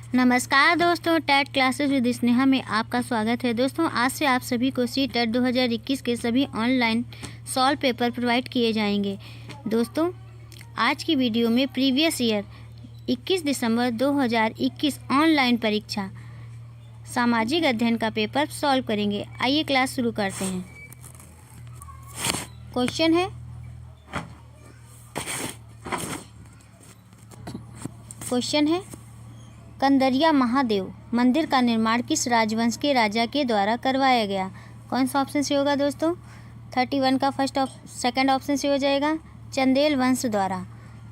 नमस्कार दोस्तों, TET classes with Sneha में आपका स्वागत है। दोस्तों, आज से आप सभी को सी टेट 2021 के सभी ऑनलाइन सॉल्व पेपर प्रोवाइड किए जाएंगे। दोस्तों, आज की वीडियो में प्रीवियस ईयर 21 दिसंबर 2021 ऑनलाइन परीक्षा सामाजिक अध्ययन का पेपर सॉल्व करेंगे। आइए क्लास शुरू करते हैं। क्वेश्चन है कंदरिया महादेव मंदिर का निर्माण किस राजवंश के राजा के द्वारा करवाया गया? कौन सा ऑप्शन से होगा दोस्तों? 31 का सेकंड ऑप्शन से हो जाएगा चंदेल वंश द्वारा।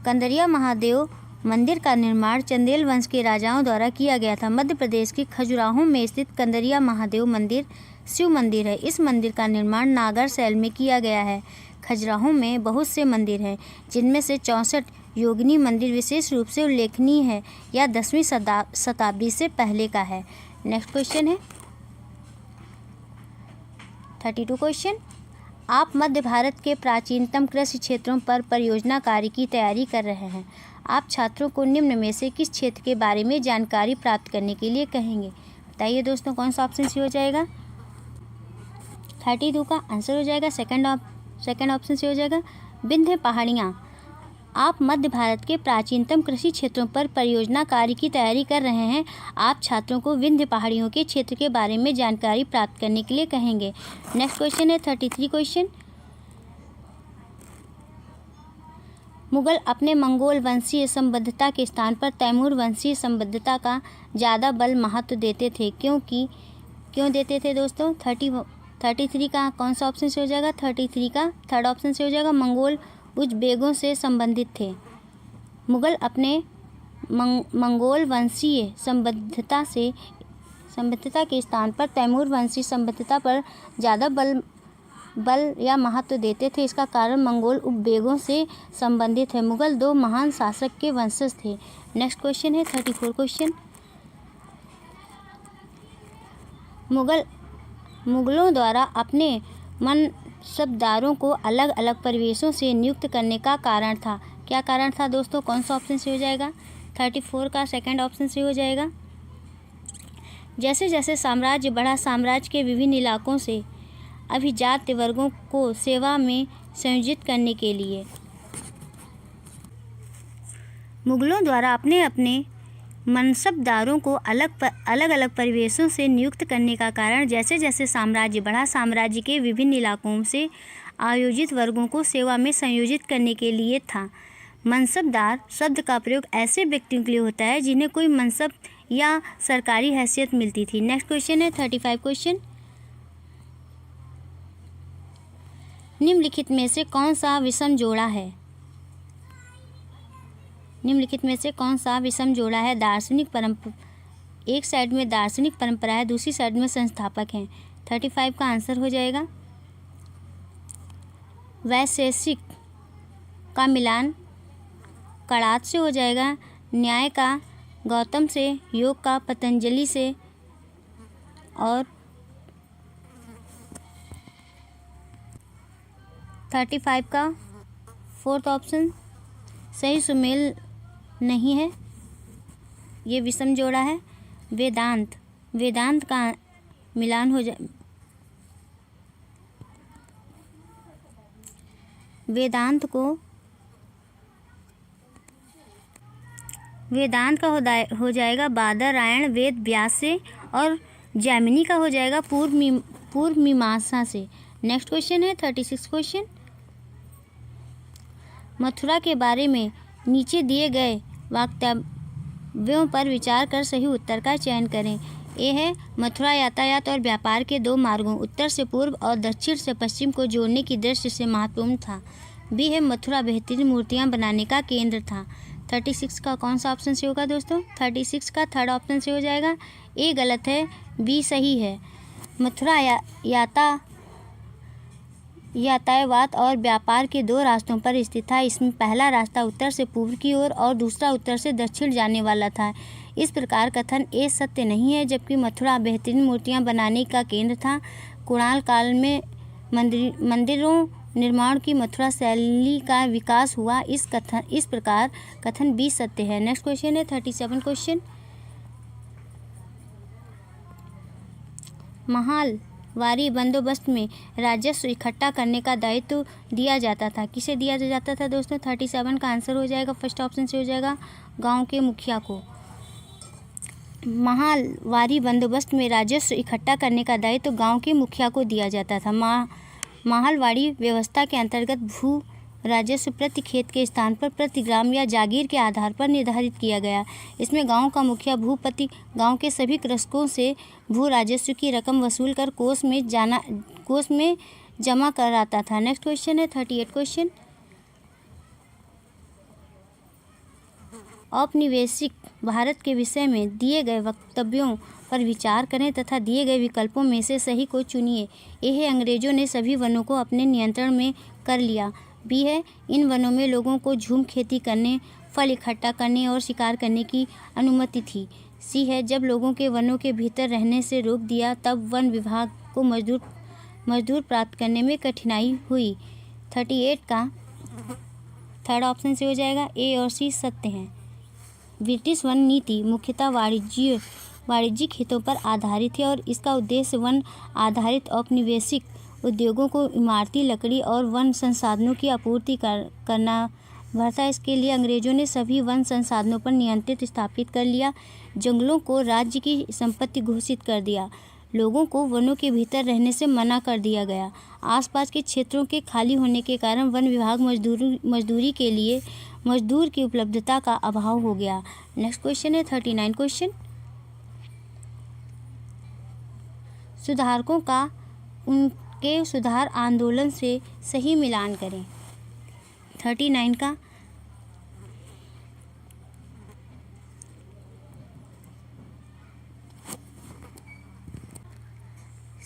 कंदरिया महादेव मंदिर का निर्माण चंदेल वंश के राजाओं द्वारा किया गया था। मध्य प्रदेश के खजुराहो में स्थित कंदरिया महादेव मंदिर शिव मंदिर है। इस मंदिर का निर्माण नागर शैल में किया गया है। खजुराहो में बहुत से मंदिर हैं, जिनमें से 64 योगिनी मंदिर विशेष रूप से उल्लेखनीय है। यह 10वीं शताब्दी से पहले का है। नेक्स्ट क्वेश्चन है 32 क्वेश्चन। आप मध्य भारत के प्राचीनतम कृषि क्षेत्रों पर परियोजना कार्य की तैयारी कर रहे हैं। आप छात्रों को निम्न में से किस क्षेत्र के बारे में जानकारी प्राप्त करने के लिए कहेंगे? बताइए दोस्तों, कौन सा ऑप्शन से हो जाएगा? 32 का आंसर हो जाएगा सेकंड ऑप्शन से हो जाएगा विंध्य पहाड़ियाँ। आप मध्य भारत के प्राचीनतम कृषि क्षेत्रों पर परियोजना कार्य की तैयारी कर रहे हैं। आप छात्रों को विंध्य पहाड़ियों के क्षेत्र के बारे में जानकारी प्राप्त करने के लिए कहेंगे। नेक्स्ट क्वेश्चन है 33 क्वेश्चन। मुगल अपने मंगोल वंशीय संबद्धता के स्थान पर तैमूर वंशीय संबद्धता का ज़्यादा बल महत्व देते थे। क्यों देते थे दोस्तों? 33 का कौन सा ऑप्शन से हो जाएगा? 33 का थर्ड ऑप्शन से हो जाएगा मंगोल उज़्बेकों से संबंधित थे। मुगल अपने मंगोल वंशीय संबद्धता के स्थान पर तैमूर वंशीय संबद्धता पर ज़्यादा बल या महत्व देते थे। इसका कारण मंगोल उपवेगों से संबंधित है। मुगल 2 महान शासक के वंशज थे। नेक्स्ट क्वेश्चन है 34 क्वेश्चन। मुगलों द्वारा अपने मनसबदारों को अलग अलग परिवेशों से नियुक्त करने का कारण था। क्या कारण था दोस्तों? कौन सा ऑप्शन से हो जाएगा? 34 का सेकंड ऑप्शन से हो जाएगा जैसे जैसे साम्राज्य बढ़ा, साम्राज्य के विभिन्न इलाकों से अभिजात वर्गों को सेवा में संयोजित करने के लिए। मुगलों द्वारा अपने मनसबदारों को अलग अलग परिवेशों से नियुक्त करने का कारण जैसे जैसे साम्राज्य बढ़ा, साम्राज्य के विभिन्न इलाकों से आयोजित वर्गों को सेवा में संयोजित करने के लिए था। मनसबदार शब्द का प्रयोग ऐसे व्यक्तियों के लिए होता है जिन्हें कोई मनसब या सरकारी हैसियत मिलती थी। नेक्स्ट क्वेश्चन है 35 क्वेश्चन। निम्नलिखित में से कौन सा विषम जोड़ा है? निम्नलिखित में से कौन सा विषम जोड़ा है? दार्शनिक परंपरा, एक साइड में दार्शनिक परंपरा है, दूसरी साइड में संस्थापक हैं। 35 का आंसर हो जाएगा वैशेषिक का मिलान कणाद से हो जाएगा, न्याय का गौतम से, योग का पतंजलि से और 35 का फोर्थ ऑप्शन सही सुमेल नहीं है, ये विषम जोड़ा है। वेदांत का मिलान हो जाए, वेदांत का हो जाएगा बादरायण वेद व्यास से और जैमिनी का हो जाएगा पूर्व मीमांसा से। नेक्स्ट क्वेश्चन है 36 क्वेश्चन। मथुरा के बारे में नीचे दिए गए वक्तव्यों पर विचार कर सही उत्तर का चयन करें। ए है मथुरा यातायात और व्यापार के 2 मार्गों उत्तर से पूर्व और दक्षिण से पश्चिम को जोड़ने की दृष्टि से महत्वपूर्ण था। बी है मथुरा बेहतरीन मूर्तियां बनाने का केंद्र था। 36 का कौन सा ऑप्शन से होगा दोस्तों? 36 का थर्ड ऑप्शन से हो जाएगा। ए गलत है, बी सही है। मथुरा यातायात और व्यापार के 2 रास्तों पर स्थित था। इसमें पहला रास्ता उत्तर से पूर्व की ओर और दूसरा उत्तर से दक्षिण जाने वाला था। इस प्रकार कथन ए सत्य नहीं है, जबकि मथुरा बेहतरीन मूर्तियां बनाने का केंद्र था। कुणाल काल में मंदिरों निर्माण की मथुरा शैली का विकास हुआ। इस प्रकार कथन बी सत्य है। नेक्स्ट क्वेश्चन है 37 क्वेश्चन। माहवारी बंदोबस्त में राजस्व इकट्ठा करने का दायित्व दिया जाता था। किसे दिया जाता था दोस्तों? 37 का आंसर हो जाएगा, फर्स्ट ऑप्शन से हो जाएगा गांव के मुखिया को। माहवारी बंदोबस्त में राजस्व इकट्ठा करने का दायित्व गांव के मुखिया को दिया जाता था। माहवारी व्यवस्था के अंतर्गत भू राजस्व प्रति खेत के स्थान पर प्रति ग्राम या जागीर के आधार पर निर्धारित किया गया। इसमें गांव का मुखिया भूपति गांव के सभी कृषकों से भू राजस्व की रकम वसूल कर कोष में जमा कराता था। नेक्स्ट क्वेश्चन है 38 क्वेश्चन। औपनिवेशिक भारत के विषय में दिए गए वक्तव्यों पर विचार करें तथा दिए गए विकल्पों में से सही को चुनिए। ए है, अंग्रेजों ने सभी वनों को अपने नियंत्रण में कर लिया। बी है, इन वनों में लोगों को झूम खेती करने, फल इकट्ठा करने और शिकार करने की अनुमति थी। सी है, जब लोगों के वनों के भीतर रहने से रोक दिया तब वन विभाग को मजदूर प्राप्त करने में कठिनाई हुई। 38 का थर्ड ऑप्शन से हो जाएगा, ए और सी सत्य हैं। ब्रिटिश वन नीति मुख्यतः वाणिज्यिक हितों पर आधारित है और इसका उद्देश्य वन आधारित औपनिवेशिक उद्योगों को इमारती लकड़ी और वन संसाधनों की आपूर्ति करना था। इसके लिए अंग्रेजों ने सभी वन संसाधनों पर नियंत्रण स्थापित कर लिया, जंगलों को राज्य की संपत्ति घोषित कर दिया, लोगों को वनों के भीतर रहने से मना कर दिया गया। आसपास के क्षेत्रों के खाली होने के कारण वन विभाग मजदूरी के लिए मजदूर की उपलब्धता का अभाव हो गया। नेक्स्ट क्वेश्चन है 39 क्वेश्चन। सुधारकों का उनके सुधार आंदोलन से सही मिलान करें। 39 का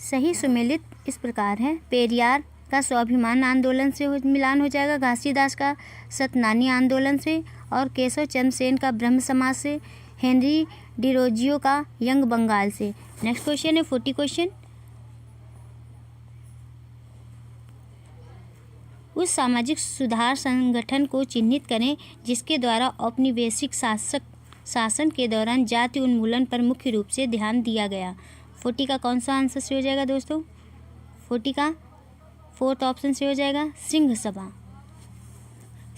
सही सुमेलित इस प्रकार है। पेरियार का स्वाभिमान आंदोलन से मिलान हो जाएगा, घासीदास का सतनामी आंदोलन से और केशव चंद्र सेन का ब्रह्म समाज से, हेनरी डिरोजियो का यंग बंगाल से। नेक्स्ट क्वेश्चन है 40 क्वेश्चन। उस सामाजिक सुधार संगठन को चिन्हित करें जिसके द्वारा औपनिवेशिक शासन के दौरान जाति उन्मूलन पर मुख्य रूप से ध्यान दिया गया। 40 का कौन सा आंसर से हो जाएगा दोस्तों? 40 का फोर्थ ऑप्शन से हो जाएगा, सिंह सभा।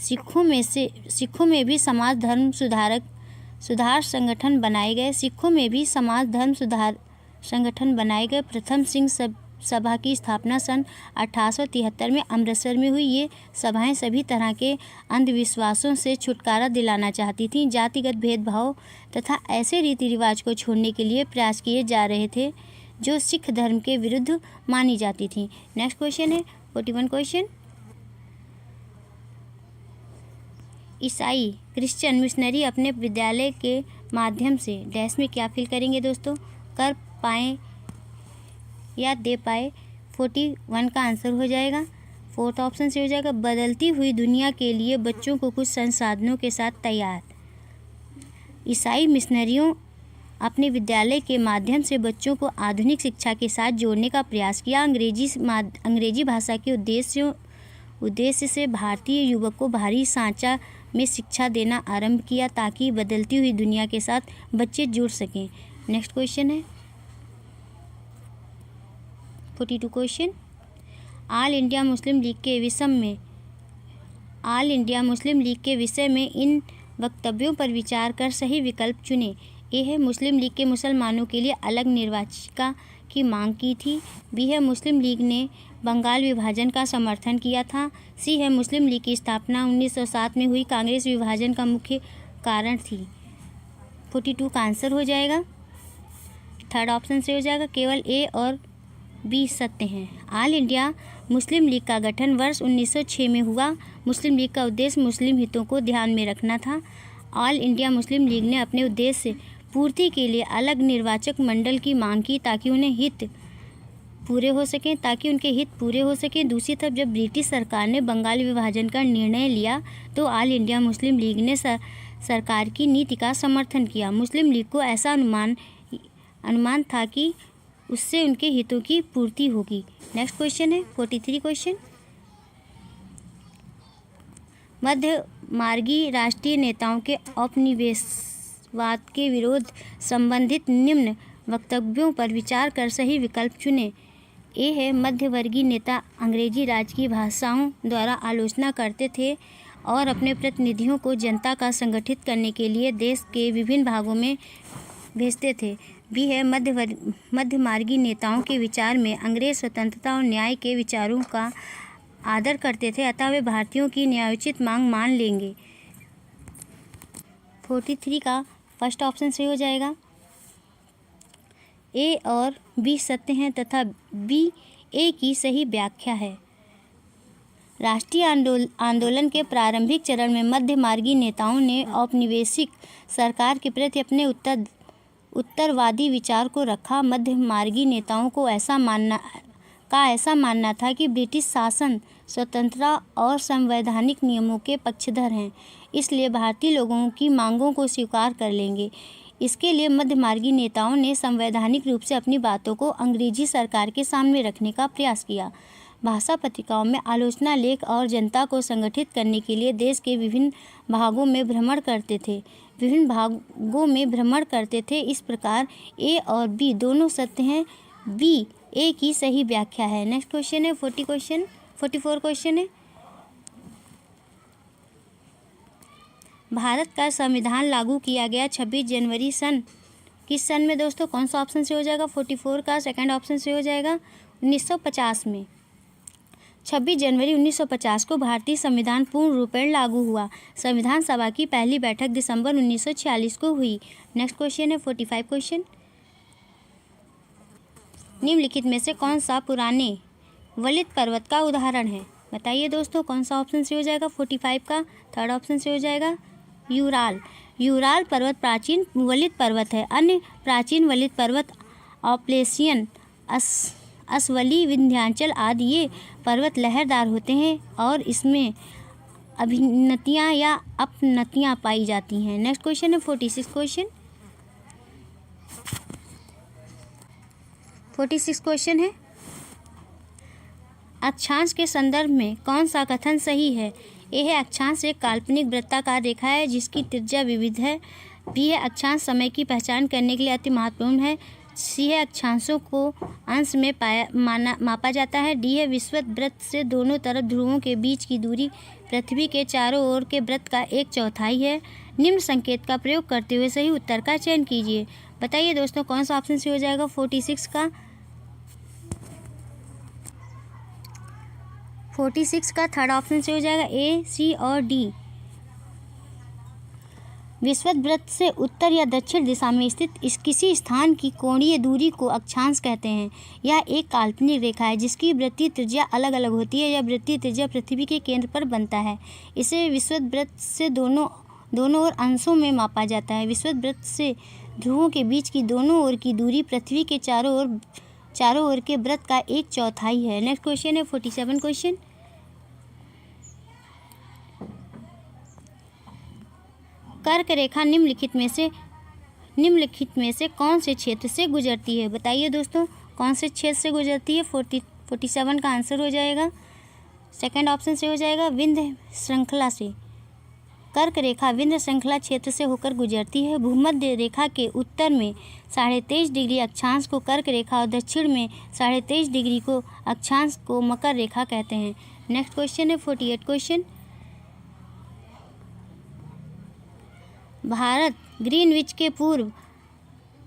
सिखों में भी समाज धर्म सुधार संगठन बनाए गए। सिखों में भी समाज धर्म सुधार संगठन बनाए गए। प्रथम सिंह सभा की स्थापना सन 1873 में अमृतसर में हुई। ये सभाएं सभी तरह के अंधविश्वासों से छुटकारा दिलाना चाहती थीं। जातिगत भेदभाव तथा ऐसे रीति रिवाज को छोड़ने के लिए प्रयास किए जा रहे थे जो सिख धर्म के विरुद्ध मानी जाती थी। नेक्स्ट क्वेश्चन है 41 क्वेश्चन। ईसाई क्रिश्चियन मिशनरी अपने विद्यालय के माध्यम से डैश में क्या फील करेंगे दोस्तों? कर पाए या दे पाए। 41 का आंसर हो जाएगा, फोर्थ ऑप्शन से हो जाएगा, बदलती हुई दुनिया के लिए बच्चों को कुछ संसाधनों के साथ तैयार। ईसाई मिशनरियों अपने विद्यालय के माध्यम से बच्चों को आधुनिक शिक्षा के साथ जोड़ने का प्रयास किया। अंग्रेजी भाषा के उद्देश्य से भारतीय युवक को बाहरी सांचा में शिक्षा देना आरंभ किया ताकि बदलती हुई दुनिया के साथ बच्चे जुड़ सकें। नेक्स्ट क्वेश्चन है 42 question. All India Muslim league के विषय में इन वक्तव्यों पर विचार कर सही विकल्प चुनें। ए है, मुस्लिम लीग के मुसलमानों के लिए अलग निर्वाचिका की मांग की थी। बी है, मुस्लिम लीग ने बंगाल विभाजन का समर्थन किया था। सी है, मुस्लिम लीग की स्थापना 1907 में हुई कांग्रेस विभाजन का मुख्य कारण थी। 42 का आंसर हो जाएगा, थर्ड ऑप्शन से हो जाएगा, केवल ए और बी सत्य हैं। ऑल इंडिया मुस्लिम लीग का गठन वर्ष 1906 में हुआ। मुस्लिम लीग का उद्देश्य मुस्लिम हितों को ध्यान में रखना था। ऑल इंडिया मुस्लिम लीग ने अपने उद्देश्य पूर्ति के लिए अलग निर्वाचक मंडल की मांग की ताकि उनके हित पूरे हो सकें। दूसरी तरफ जब ब्रिटिश सरकार ने बंगाल विभाजन का निर्णय लिया तो ऑल इंडिया मुस्लिम लीग ने सरकार की नीति का समर्थन किया। मुस्लिम लीग को ऐसा अनुमान था कि उससे उनके हितों की पूर्ति होगी। नेक्स्ट क्वेश्चन है 43 क्वेश्चन। मध्य मार्गी राष्ट्रीय नेताओं के औपनिवेशवाद के विरोध संबंधित निम्न वक्तव्यों पर विचार कर सही विकल्प चुनें। ए है मध्यवर्गीय नेता अंग्रेजी राज की भाषाओं द्वारा आलोचना करते थे और अपने प्रतिनिधियों को जनता का संगठित करने के लिए देश के विभिन्न भागों में भेजते थे। बी है मध्यमार्गी नेताओं के विचार में अंग्रेज स्वतंत्रता और न्याय के विचारों का आदर करते थे, अतः वे भारतीयों की न्यायोचित मांग मान लेंगे। 43 का फर्स्ट ऑप्शन सही हो जाएगा। ए और बी सत्य हैं तथा बी ए की सही व्याख्या है। राष्ट्रीय आंदोलन के प्रारंभिक चरण में मध्यमार्गी नेताओं ने औपनिवेशिक सरकार के प्रति अपने उत्तरवादी विचार को रखा। मध्यमार्गी नेताओं को ऐसा मानना था कि ब्रिटिश शासन स्वतंत्रता और संवैधानिक नियमों के पक्षधर हैं, इसलिए भारतीय लोगों की मांगों को स्वीकार कर लेंगे। इसके लिए मध्यमार्गी नेताओं ने संवैधानिक रूप से अपनी बातों को अंग्रेजी सरकार के सामने रखने का प्रयास किया। भाषा पत्रिकाओं में आलोचना लेख और जनता को संगठित करने के लिए देश के विभिन्न भागों में भ्रमण करते थे। इस प्रकार ए और बी दोनों सत्य हैं। बी ए की सही व्याख्या है। नेक्स्ट क्वेश्चन है 44 क्वेश्चन है। भारत का संविधान लागू किया गया 26 जनवरी सन किस सन में दोस्तों? कौन सा ऑप्शन से हो जाएगा? 44 का सेकंड ऑप्शन से हो जाएगा 1950 में। 26 जनवरी 1950 को भारतीय संविधान पूर्ण रूपेण लागू हुआ। संविधान सभा की पहली बैठक दिसंबर 1946 को हुई। नेक्स्ट क्वेश्चन है 45 क्वेश्चन। निम्नलिखित में से कौन सा पुराने वलित पर्वत का उदाहरण है? बताइए दोस्तों, कौन सा ऑप्शन से हो जाएगा? 45 का थर्ड ऑप्शन से हो जाएगा यूराल पर्वत प्राचीन वलित पर्वत है। अन्य प्राचीन वलित पर्वत ऑपलेशियन, असवली, विंध्याचल आदि ये पर्वत लहरदार होते हैं और इसमें अभिन्नतियाँ या अपनतियाँ पाई जाती हैं। नेक्स्ट क्वेश्चन है 46 क्वेश्चन। 46 क्वेश्चन है, अक्षांश के संदर्भ में कौन सा कथन सही है? ए है अक्षांश एक काल्पनिक वृत्ताकार रेखा है जिसकी त्रिज्या विविध है। बी है अक्षांश समय की पहचान करने के लिए अति महत्वपूर्ण है। सी है अक्षांशों को अंश में मापा जाता है। डी है विषुवत वृत्त से दोनों तरफ ध्रुवों के बीच की दूरी पृथ्वी के चारों ओर के वृत्त का 1/4 है। निम्न संकेत का प्रयोग करते हुए सही उत्तर का चयन कीजिए। बताइए दोस्तों, कौन सा ऑप्शन से हो जाएगा? 46 का थर्ड ऑप्शन से हो जाएगा ए, सी और डी। विषुवत वृत्त से उत्तर या दक्षिण दिशा में स्थित किसी स्थान की कोणीय दूरी को अक्षांश कहते हैं। यह एक काल्पनिक रेखा है जिसकी वृत्तीय त्रिज्या अलग अलग होती है। यह वृत्तीय त्रिज्या पृथ्वी के केंद्र पर बनता है। इसे विषुवत वृत्त से दोनों ओर अंशों में मापा जाता है। विषुवत वृत्त से ध्रुवों के बीच की दोनों ओर की दूरी पृथ्वी के चारों ओर के वृत्त का 1/4 है। नेक्स्ट क्वेश्चन है 47 क्वेश्चन। कर्क रेखा निम्नलिखित में से कौन से क्षेत्र से गुजरती है? बताइए दोस्तों, कौन से क्षेत्र से गुजरती है? 47 का आंसर हो जाएगा सेकंड ऑप्शन से हो जाएगा विंध्य श्रृंखला से। कर्क रेखा विंध्य श्रृंखला क्षेत्र से होकर गुजरती है। भूमध्य रेखा के उत्तर में 23.5 डिग्री अक्षांश को कर्क रेखा और दक्षिण में 23.5 डिग्री को अक्षांश को मकर रेखा कहते हैं। नेक्स्ट क्वेश्चन है 48 क्वेश्चन। भारत ग्रीनविच के पूर्व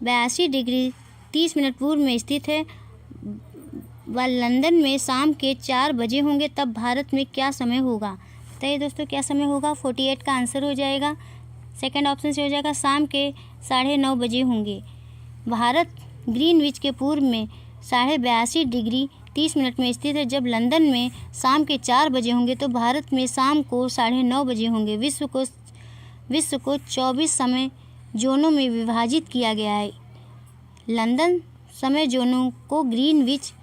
82 डिग्री 30 मिनट पूर्व में स्थित है व लंदन में शाम के 4 बजे होंगे, तब भारत में क्या समय होगा? बताइए दोस्तों, क्या समय होगा? 48 का आंसर हो जाएगा सेकंड ऑप्शन से हो जाएगा शाम के 9:30 बजे होंगे। भारत ग्रीनविच के पूर्व में 82 डिग्री 30 मिनट में स्थित है। जब लंदन में शाम के 4 बजे होंगे तो भारत में शाम को 9:30 बजे होंगे। विश्व को 24 समय जोनों में विभाजित किया गया है। लंदन समय जोनों को ग्रीनविच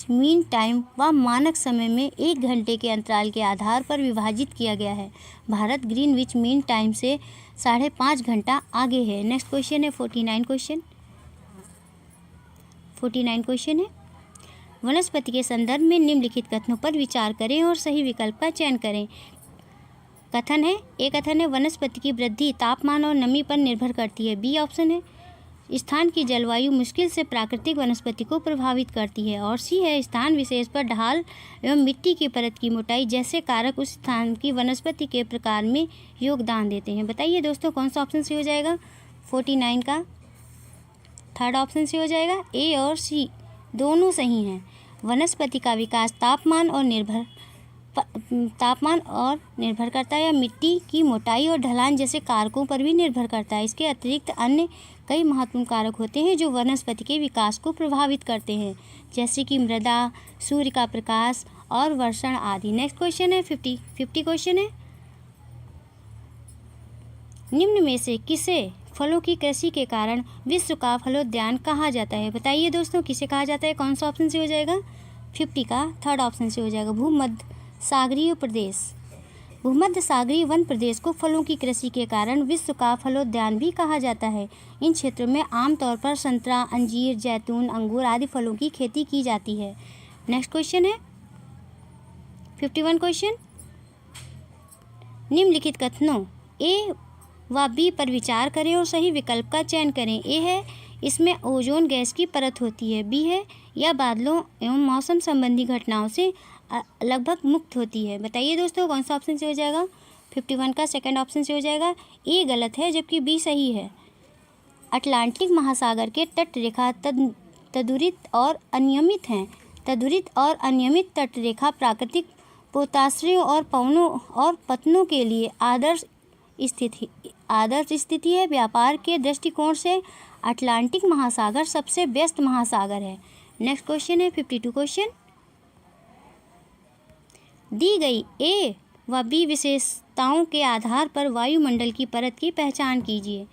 मीन टाइम व मानक समय में 1 घंटे के अंतराल के आधार पर विभाजित किया गया है। भारत ग्रीनविच मीन टाइम से 5.5 घंटा आगे है। नेक्स्ट क्वेश्चन है 49 क्वेश्चन। 49 क्वेश्चन है, वनस्पति के संदर्भ में निम्नलिखित कथनों पर विचार करें और सही विकल्प का चयन करें। कथन है, एक कथन है वनस्पति की वृद्धि तापमान और नमी पर निर्भर करती है। बी ऑप्शन है स्थान की जलवायु मुश्किल से प्राकृतिक वनस्पति को प्रभावित करती है। और सी है स्थान विशेष पर ढाल एवं मिट्टी की परत की मोटाई जैसे कारक उस स्थान की वनस्पति के प्रकार में योगदान देते हैं। बताइए दोस्तों कौन सा ऑप्शन सी हो जाएगा? 49 का थर्ड ऑप्शन से हो जाएगा। ए और सी दोनों सही हैं। वनस्पति का विकास तापमान और निर्भर करता है या मिट्टी की मोटाई और ढलान जैसे कारकों पर भी निर्भर करता है। इसके अतिरिक्त अन्य कई महत्वपूर्ण कारक होते हैं जो वनस्पति के विकास को प्रभावित करते हैं, जैसे कि मृदा, सूर्य का प्रकाश और वर्षण आदि। नेक्स्ट क्वेश्चन है 50 क्वेश्चन है। निम्न में से किसे फलों की कृषि के कारण विश्व का फलोद्यान कहा जाता है? बताइए दोस्तों किसे कहा जाता है? कौन सा ऑप्शन से हो जाएगा? 50 का थर्ड ऑप्शन से हो जाएगा। भूमध्य सागरीय प्रदेश। भूमध्य सागरीय वन प्रदेश को फलों की कृषि के कारण विश्व का फलोद्यान भी कहा जाता है। इन क्षेत्रों में आमतौर पर संतरा, अंजीर, जैतून, अंगूर आदि फलों की खेती की जाती है। नेक्स्ट क्वेश्चन है 51 क्वेश्चन। निम्नलिखित कथनों ए व बी पर विचार करें और सही विकल्प का चयन करें। ए है इसमें ओजोन गैस की परत होती है। बी है यह बादलों एवं मौसम संबंधी घटनाओं से लगभग मुक्त होती है। बताइए दोस्तों कौन सा ऑप्शन से हो जाएगा? 51 का सेकंड ऑप्शन से हो जाएगा। ए गलत है जबकि बी सही है। अटलांटिक महासागर के तट रेखा तदुरित और अनियमित हैं। तदुरित और अनियमित तट रेखा प्राकृतिक पोताश्रयों और पवनों और पतनों के लिए आदर्श स्थिति है। व्यापार के दृष्टिकोण से अटलांटिक महासागर सबसे व्यस्त महासागर है। नेक्स्ट क्वेश्चन है 52 क्वेश्चन। दी गई ए व बी विशेषताओं के आधार पर वायुमंडल की परत की पहचान कीजिए।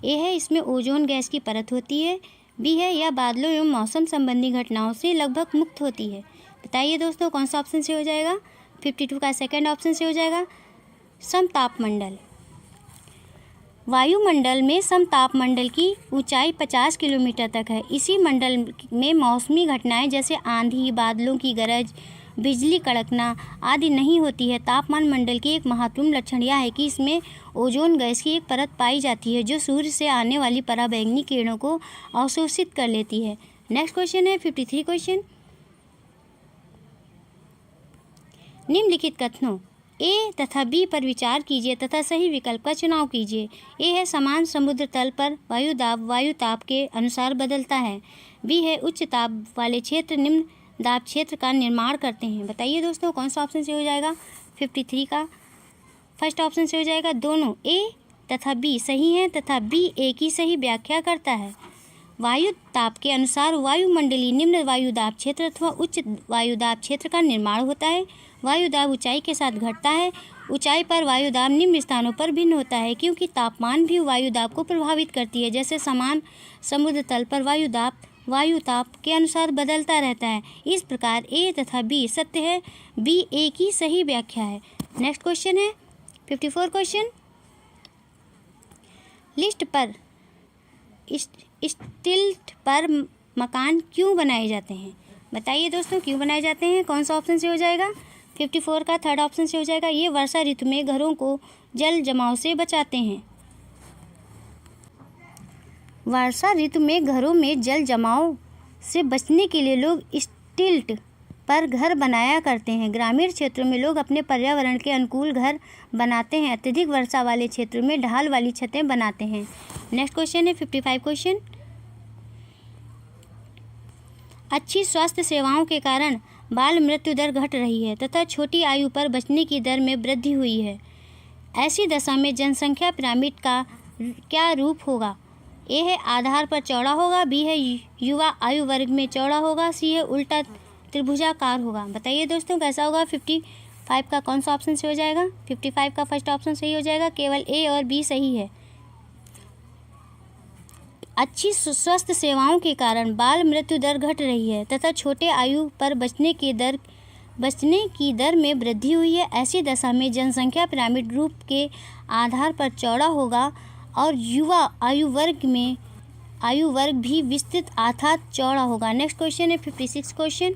ए है इसमें ओजोन गैस की परत होती है। बी है यह बादलों एवं मौसम संबंधी घटनाओं से लगभग मुक्त होती है। बताइए दोस्तों कौन सा ऑप्शन से हो जाएगा? 52 का सेकंड ऑप्शन से हो जाएगा। समतापमंडल। वायुमंडल में समतापमंडल की ऊंचाई 50 किलोमीटर तक है। इसी मंडल में मौसमी घटनाएं जैसे आंधी, बादलों की गरज, बिजली कड़कना आदि नहीं होती है। तापमान मंडल की एक महत्वपूर्ण लक्षण यह है कि इसमें ओजोन गैस की एक परत पाई जाती है जो सूर्य से आने वाली पराबैंगनी किरणों को अवशोषित कर लेती है। नेक्स्ट क्वेश्चन है 53 क्वेश्चन। निम्नलिखित कथनों ए तथा बी पर विचार कीजिए तथा सही विकल्प का चुनाव कीजिए। ए है समान समुद्र तल पर वायु ताप के अनुसार बदलता है। बी है उच्च ताप वाले क्षेत्र निम्न दाब क्षेत्र का निर्माण करते हैं। बताइए दोस्तों कौन सा ऑप्शन से हो जाएगा? 53 का फर्स्ट ऑप्शन से हो जाएगा। दोनों ए तथा बी सही हैं तथा बी ए की सही व्याख्या करता है। वायु ताप के अनुसार वायुमंडलीय निम्न वायुदाब क्षेत्र अथवा उच्च वायुदाब क्षेत्र का निर्माण होता है। वायुदाब ऊंचाई के साथ घटता है। ऊंचाई पर वायुदाब निम्न स्थानों पर भिन्न होता है क्योंकि तापमान भी वायुदाब को प्रभावित करती है। जैसे समान समुद्र तल पर वायु ताप के अनुसार बदलता रहता है। इस प्रकार ए तथा बी सत्य है। बी ए की सही व्याख्या है। नेक्स्ट क्वेश्चन है 54 क्वेश्चन। स्टिल्ट पर मकान क्यों बनाए जाते हैं? बताइए दोस्तों क्यों बनाए जाते हैं? कौन सा ऑप्शन से हो जाएगा? 54 का थर्ड ऑप्शन से हो जाएगा। ये वर्षा ऋतु में घरों को जल जमाव से बचाते हैं। वर्षा ऋतु में घरों में जल जमाव से बचने के लिए लोग स्टिल्ट पर घर बनाया करते हैं। ग्रामीण क्षेत्रों में लोग अपने पर्यावरण के अनुकूल घर बनाते हैं। अत्यधिक वर्षा वाले क्षेत्रों में ढाल वाली छतें बनाते हैं। नेक्स्ट क्वेश्चन है 55 क्वेश्चन। अच्छी स्वास्थ्य सेवाओं के कारण बाल मृत्यु दर घट रही है तथा छोटी आयु पर बचने की दर में वृद्धि हुई है। ऐसी दशा में जनसंख्या पिरामिड का क्या रूप होगा? ए है आधार पर चौड़ा होगा। बी है युवा आयु वर्ग में चौड़ा होगा। सी है उल्टा त्रिभुजाकार होगा। बताइए दोस्तों कैसा होगा? 55 का कौन सा ऑप्शन से हो जाएगा? 55 का फर्स्ट ऑप्शन सही हो जाएगा। केवल ए और बी सही है। अच्छी स्वास्थ्य सेवाओं के कारण बाल मृत्यु दर घट रही है तथा छोटे आयु पर बचने की दर में वृद्धि हुई है। ऐसी दशा में जनसंख्या पिरामिड रूप के आधार पर चौड़ा होगा और युवा आयु वर्ग भी विस्तृत अर्थात चौड़ा होगा। नेक्स्ट क्वेश्चन है 56 क्वेश्चन।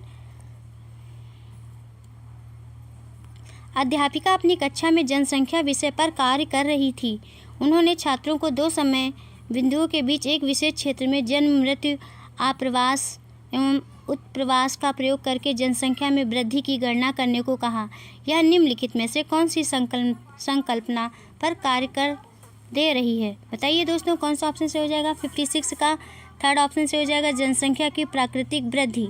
अध्यापिका अपनी कक्षा में जनसंख्या विषय पर कार्य कर रही थी। उन्होंने छात्रों को 2 समय बिंदुओं के बीच एक विशेष क्षेत्र में जन्म, मृत्यु, आप्रवास एवं उत्प्रवास का प्रयोग करके जनसंख्या में वृद्धि की गणना करने को कहा। यह निम्नलिखित में से कौन सी संकल्पना पर कार्य कर दे रही है? बताइए दोस्तों, कौन सा ऑप्शन से हो जाएगा? 56 का थर्ड ऑप्शन से हो जाएगा जनसंख्या की प्राकृतिक वृद्धि।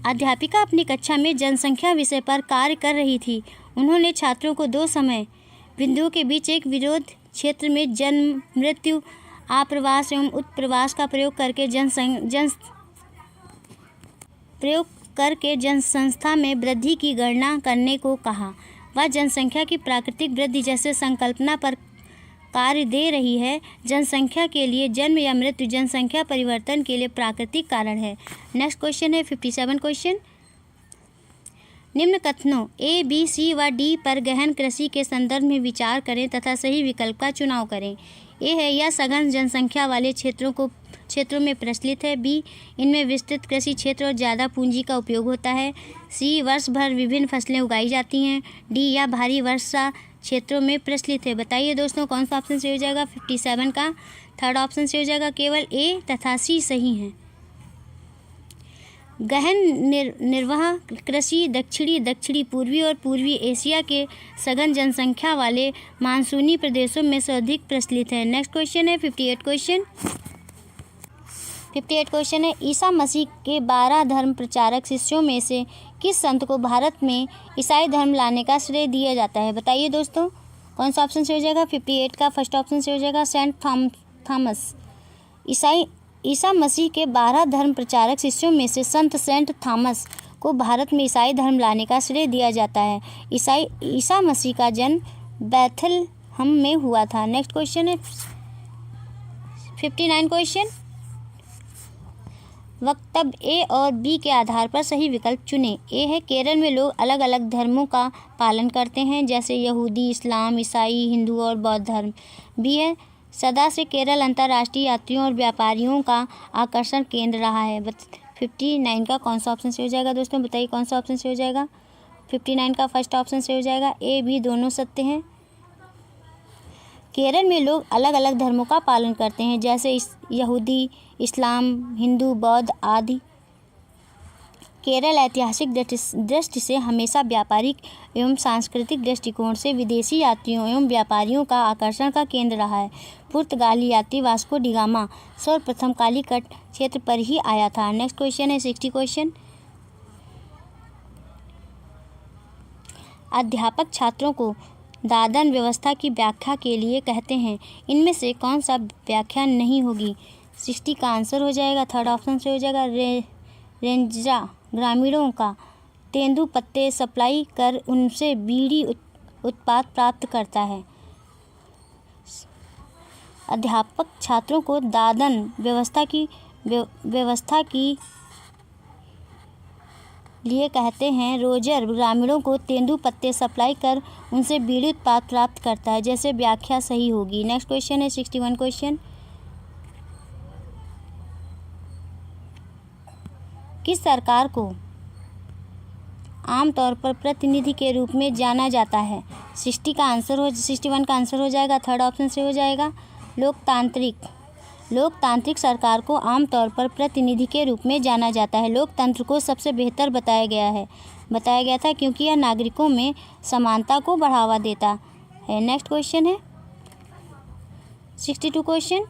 अध्यापिका अपनी कक्षा में जनसंख्या विषय पर कार्य कर रही थी। उन्होंने छात्रों को दो समय बिंदुओं के बीच एक विरोध क्षेत्र में जन्म, मृत्यु, आप्रवास एवं उत्प्रवास का प्रयोग करके जनसंख्या में वृद्धि की गणना करने को कहा। वह जनसंख्या की प्राकृतिक वृद्धि जैसे संकल्पना पर कार्य दे रही है। जनसंख्या के लिए जन्म या मृत्यु जनसंख्या परिवर्तन के लिए प्राकृतिक कारण है। नेक्स्ट क्वेश्चन है 57 क्वेश्चन। निम्न कथनों ए, बी, सी व डी पर गहन कृषि के संदर्भ में विचार करें तथा सही विकल्प का चुनाव करें। ए है, यह सघन जनसंख्या वाले क्षेत्रों में प्रचलित है। बी, इनमें विस्तृत कृषि क्षेत्र और ज़्यादा पूंजी का उपयोग होता है। सी, वर्ष भर विभिन्न फसलें उगाई जाती हैं। डी, यह भारी वर्षा क्षेत्रों में प्रचलित है। बताइए दोस्तों, कौन सा ऑप्शन से हो जाएगा? 57 का थर्ड ऑप्शन से हो जाएगा। केवल ए तथा सी सही हैं। गहन निर्वाह कृषि दक्षिणी पूर्वी और पूर्वी एशिया के सघन जनसंख्या वाले मानसूनी प्रदेशों में सर्वाधिक प्रचलित है। नेक्स्ट क्वेश्चन है 58 क्वेश्चन। 58 क्वेश्चन है, ईसा मसीह के 12 धर्म प्रचारक शिष्यों में से किस संत को भारत में ईसाई धर्म लाने का श्रेय दिया जाता है? बताइए दोस्तों, कौन सा ऑप्शन से हो जाएगा? 58 का फर्स्ट ऑप्शन से हो जाएगा सेंट थॉमस। ईसा मसीह के 12 धर्म प्रचारक शिष्यों में से संत सेंट थॉमस को भारत में ईसाई धर्म लाने का श्रेय दिया जाता है। ईसा मसीह का जन्म बैथलहम में हुआ था। नेक्स्ट क्वेश्चन है 59 क्वेश्चन। वक्तव्य ए और बी के आधार पर सही विकल्प चुनें। ए है, केरल में लोग अलग अलग धर्मों का पालन करते हैं, जैसे यहूदी, इस्लाम, ईसाई, हिंदू और बौद्ध धर्म। बी है, सदा से केरल अंतर्राष्ट्रीय यात्रियों और व्यापारियों का आकर्षण केंद्र रहा है। 59 का कौन सा ऑप्शन से हो जाएगा दोस्तों? बताइए कौन सा ऑप्शन से हो जाएगा? 59 का फर्स्ट ऑप्शन से हो जाएगा। ए, बी दोनों सत्य हैं। केरल में लोग अलग अलग धर्मों का पालन करते हैं, जैसे यहूदी, इस्लाम, हिंदू, बौद्ध आदि। केरल ऐतिहासिक दृष्टि से हमेशा व्यापारिक एवं सांस्कृतिक दृष्टिकोण से विदेशी यात्रियों एवं व्यापारियों का आकर्षण का केंद्र रहा है। पुर्तगाली यात्री वास्को डी गामा सर्वप्रथम कालीकट क्षेत्र पर ही आया था। नेक्स्ट क्वेश्चन है 60 क्वेश्चन। अध्यापक छात्रों को दादन व्यवस्था की व्याख्या के लिए कहते हैं। इनमें से कौन सा व्याख्या नहीं होगी? 60 का आंसर हो जाएगा थर्ड ऑप्शन से हो जाएगा रेंजरा ग्रामीणों का तेंदू पत्ते सप्लाई कर उनसे बीड़ी उत्पाद प्राप्त करता है। अध्यापक छात्रों को दादन व्यवस्था की लिए कहते हैं। रोजर ग्रामीणों को तेंदू पत्ते सप्लाई कर उनसे बीड़ी उत्पाद प्राप्त करता है। जैसे व्याख्या सही होगी। नेक्स्ट क्वेश्चन है 61 क्वेश्चन। किस सरकार को आमतौर पर प्रतिनिधि के रूप में जाना जाता है? 61 का आंसर हो जाएगा थर्ड ऑप्शन से हो जाएगा लोकतांत्रिक सरकार को आमतौर पर प्रतिनिधि के रूप में जाना जाता है। लोकतंत्र को सबसे बेहतर बताया गया था क्योंकि यह नागरिकों में समानता को बढ़ावा देता है। नेक्स्ट क्वेश्चन है 62 क्वेश्चन।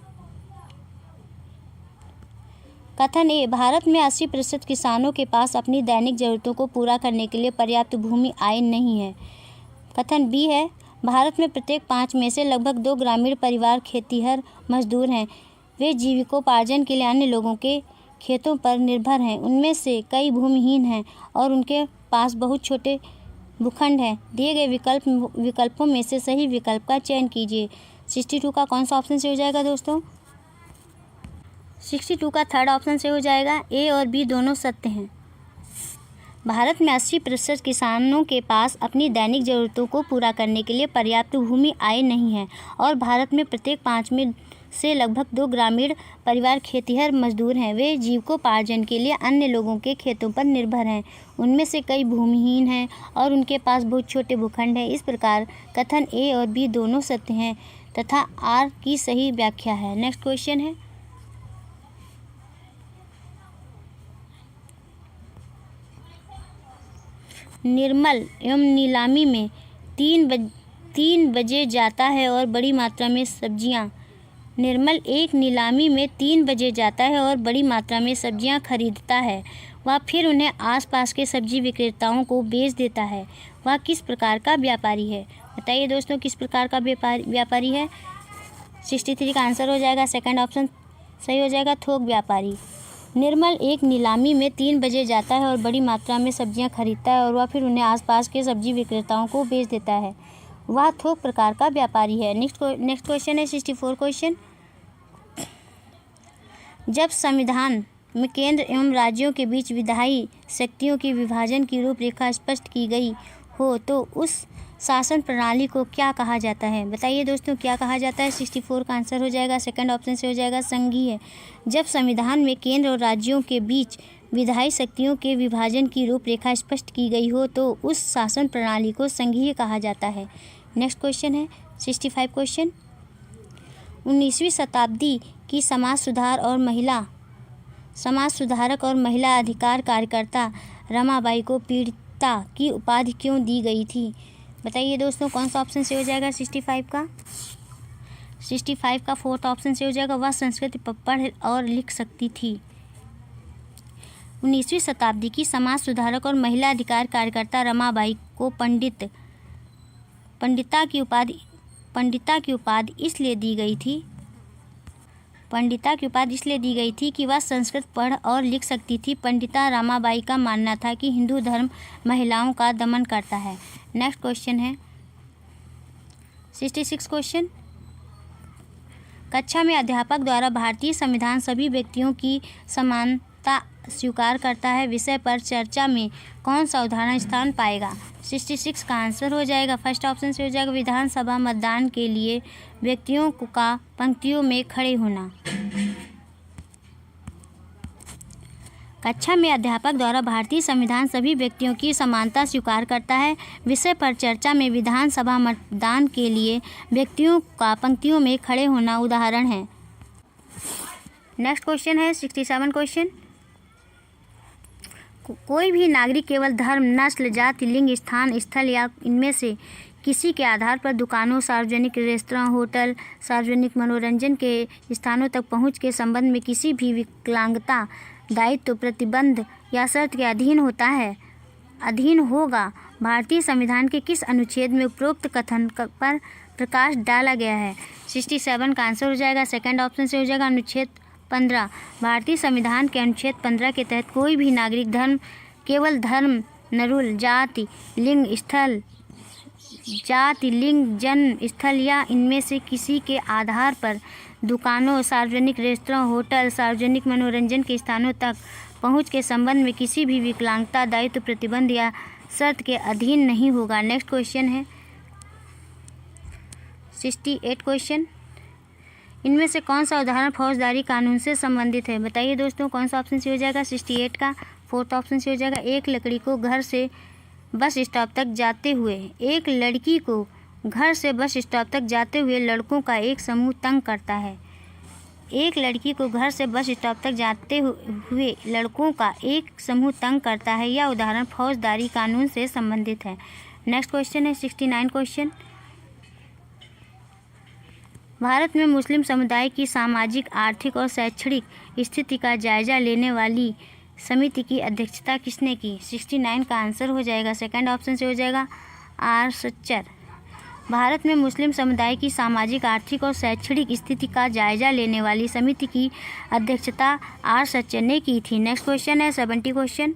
कथन ए, भारत में 80% किसानों के पास अपनी दैनिक जरूरतों को पूरा करने के लिए पर्याप्त भूमि आय नहीं है। कथन बी है, भारत में प्रत्येक 5 में से लगभग 2 ग्रामीण परिवार खेतीहर मजदूर हैं। वे जीविकोपार्जन के लिए अन्य लोगों के खेतों पर निर्भर हैं। उनमें से कई भूमिहीन हैं और उनके पास बहुत छोटे भूखंड हैं। दिए गए विकल्पों में से सही विकल्प का चयन कीजिए। 62 का कौन सा ऑप्शन से हो जाएगा दोस्तों? 62 का थर्ड ऑप्शन से हो जाएगा। ए और बी दोनों सत्य हैं। भारत में 80% किसानों के पास अपनी दैनिक ज़रूरतों को पूरा करने के लिए पर्याप्त भूमि आय नहीं है और भारत में प्रत्येक 5 में से लगभग 2 ग्रामीण परिवार खेतीहर मजदूर हैं। वे जीविकोपार्जन के लिए अन्य लोगों के खेतों पर निर्भर हैं। उनमें से कई भूमिहीन हैं और उनके पास बहुत छोटे भूखंड हैं। इस प्रकार कथन ए और बी दोनों सत्य हैं। तथा आर की सही व्याख्या है। नेक्स्ट क्वेश्चन है, निर्मल एवं नीलामी में 3 बजे जाता है और बड़ी मात्रा में सब्जियां। निर्मल एक नीलामी में 3 बजे जाता है और बड़ी मात्रा में सब्जियां खरीदता है। वह फिर उन्हें आसपास के सब्जी विक्रेताओं को बेच देता है। वह किस प्रकार का व्यापारी है? बताइए दोस्तों, किस प्रकार का व्यापारी है? 63 का आंसर हो जाएगा सेकंड ऑप्शन सही हो जाएगा, थोक व्यापारी। निर्मल एक नीलामी में 3 बजे जाता है और बड़ी मात्रा में सब्जियां खरीदता है और वह फिर उन्हें आसपास के सब्जी विक्रेताओं को बेच देता है। वह थोक प्रकार का व्यापारी है। नेक्स्ट क्वेश्चन है 64 क्वेश्चन, जब संविधान में केंद्र एवं राज्यों के बीच विधायी शक्तियों के विभाजन की रूपरेखा स्पष्ट की गई हो तो उस शासन प्रणाली को क्या कहा जाता है? बताइए दोस्तों, क्या कहा जाता है? 64 का आंसर हो जाएगा सेकंड ऑप्शन से हो जाएगा संघीय। जब संविधान में केंद्र और राज्यों के बीच विधायी शक्तियों के विभाजन की रूपरेखा स्पष्ट की गई हो तो उस शासन प्रणाली को संघीय कहा जाता है। नेक्स्ट क्वेश्चन है 65 क्वेश्चन, 19वीं शताब्दी की समाज सुधारक और महिला अधिकार कार्यकर्ता रमाबाई को पीड़िता की उपाधि क्यों दी गई थी? बताइए दोस्तों, कौन सा ऑप्शन से हो जाएगा 65 का? 65 का फोर्थ ऑप्शन से हो जाएगा, वह संस्कृत पढ़ और लिख सकती थी। 19वीं शताब्दी की समाज सुधारक और महिला अधिकार कार्यकर्ता रमाबाई को पंडिता की उपाधि इसलिए दी गई थी कि वह संस्कृत पढ़ और लिख सकती थी। पंडिता रमाबाई का मानना था कि हिंदू धर्म महिलाओं का दमन करता है। नेक्स्ट क्वेश्चन है 66 क्वेश्चन, कक्षा में अध्यापक द्वारा भारतीय संविधान सभी व्यक्तियों की समानता स्वीकार करता है विषय पर चर्चा में कौन सा उदाहरण स्थान पाएगा? 66 का आंसर हो जाएगा फर्स्ट ऑप्शन से हो जाएगा, विधानसभा मतदान के लिए व्यक्तियों का पंक्तियों में खड़े होना। कक्षा में अध्यापक द्वारा भारतीय संविधान सभी व्यक्तियों की समानता स्वीकार करता है विषय पर चर्चा में विधानसभा मतदान के लिए व्यक्तियों का पंक्तियों में खड़े होना उदाहरण है। नेक्स्ट क्वेश्चन है 67 क्वेश्चन, कोई भी नागरिक केवल धर्म, नस्ल, जाति, लिंग, स्थान, स्थल या इनमें से किसी के आधार पर दुकानों, सार्वजनिक रेस्तरां, होटल, सार्वजनिक मनोरंजन के स्थानों तक पहुंच के संबंध में किसी भी विकलांगता, दायित्व, प्रतिबंध या शर्त के अधीन होगा। भारतीय संविधान के किस अनुच्छेद में उपरोक्त कथन पर प्रकाश डाला गया है? 67 का आंसर हो जाएगा सेकंड ऑप्शन से हो जाएगा, अनुच्छेद 15। भारतीय संविधान के अनुच्छेद 15 के तहत कोई भी नागरिक केवल धर्म, नरुल, जाति, लिंग, जन्म स्थल या इनमें से किसी के आधार पर दुकानों, सार्वजनिक रेस्तरां, होटल, सार्वजनिक मनोरंजन के स्थानों तक पहुंच के संबंध में किसी भी विकलांगता, दायित्व, प्रतिबंध या शर्त के अधीन नहीं होगा। नेक्स्ट क्वेश्चन है 68 क्वेश्चन, इनमें से कौन सा उदाहरण फौजदारी कानून से संबंधित है? बताइए दोस्तों, कौन सा ऑप्शन से हो जाएगा? 68 का फोर्थ ऑप्शन से हो जाएगा, एक लड़की को घर से बस स्टॉप तक जाते हुए लड़कों का एक समूह तंग करता है। एक लड़की को घर से बस स्टॉप तक जाते हुए लड़कों का एक समूह तंग करता है, यह उदाहरण फौजदारी कानून से संबंधित है। नेक्स्ट क्वेश्चन है 69 क्वेश्चन, भारत में मुस्लिम समुदाय की सामाजिक, आर्थिक और शैक्षणिक स्थिति का जायजा लेने वाली समिति की अध्यक्षता किसने की? 69 का आंसर हो जाएगा सेकंड ऑप्शन से हो जाएगा, आर सच्चर। भारत में मुस्लिम समुदाय की सामाजिक, आर्थिक और शैक्षणिक स्थिति का जायजा लेने वाली समिति की अध्यक्षता आर सच्चर ने की थी। नेक्स्ट क्वेश्चन है 70 क्वेश्चन,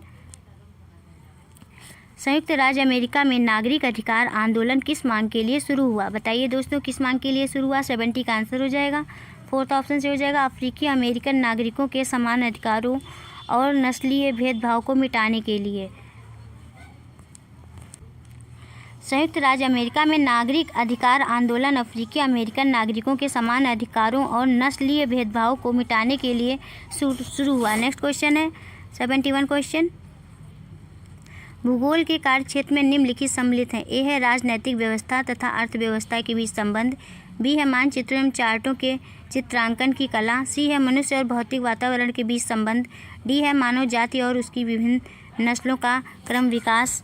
संयुक्त राज्य अमेरिका में नागरिक अधिकार आंदोलन किस मांग के लिए शुरू हुआ? बताइए दोस्तों, किस मांग के लिए शुरू हुआ? 70 का आंसर हो जाएगा फोर्थ ऑप्शन से हो जाएगा, अफ्रीकी अमेरिकन नागरिकों के समान अधिकारों और नस्लीय भेदभाव को मिटाने के लिए। संयुक्त राज्य अमेरिका में नागरिक अधिकार आंदोलन अफ्रीकी अमेरिकन नागरिकों के समान अधिकारों और नस्लीय भेदभाव को मिटाने के लिए शुरू हुआ। नेक्स्ट क्वेश्चन है 71 क्वेश्चन, भूगोल के कार्यक्षेत्र में निम्नलिखित सम्मिलित हैं। ए है राजनैतिक व्यवस्था तथा अर्थव्यवस्था के बीच संबंध, बी है मानचित्रों एवं चार्टों के चित्रांकन की कला, सी है मनुष्य और भौतिक वातावरण के बीच संबंध, डी है मानव जाति और उसकी विभिन्न नस्लों का क्रम विकास।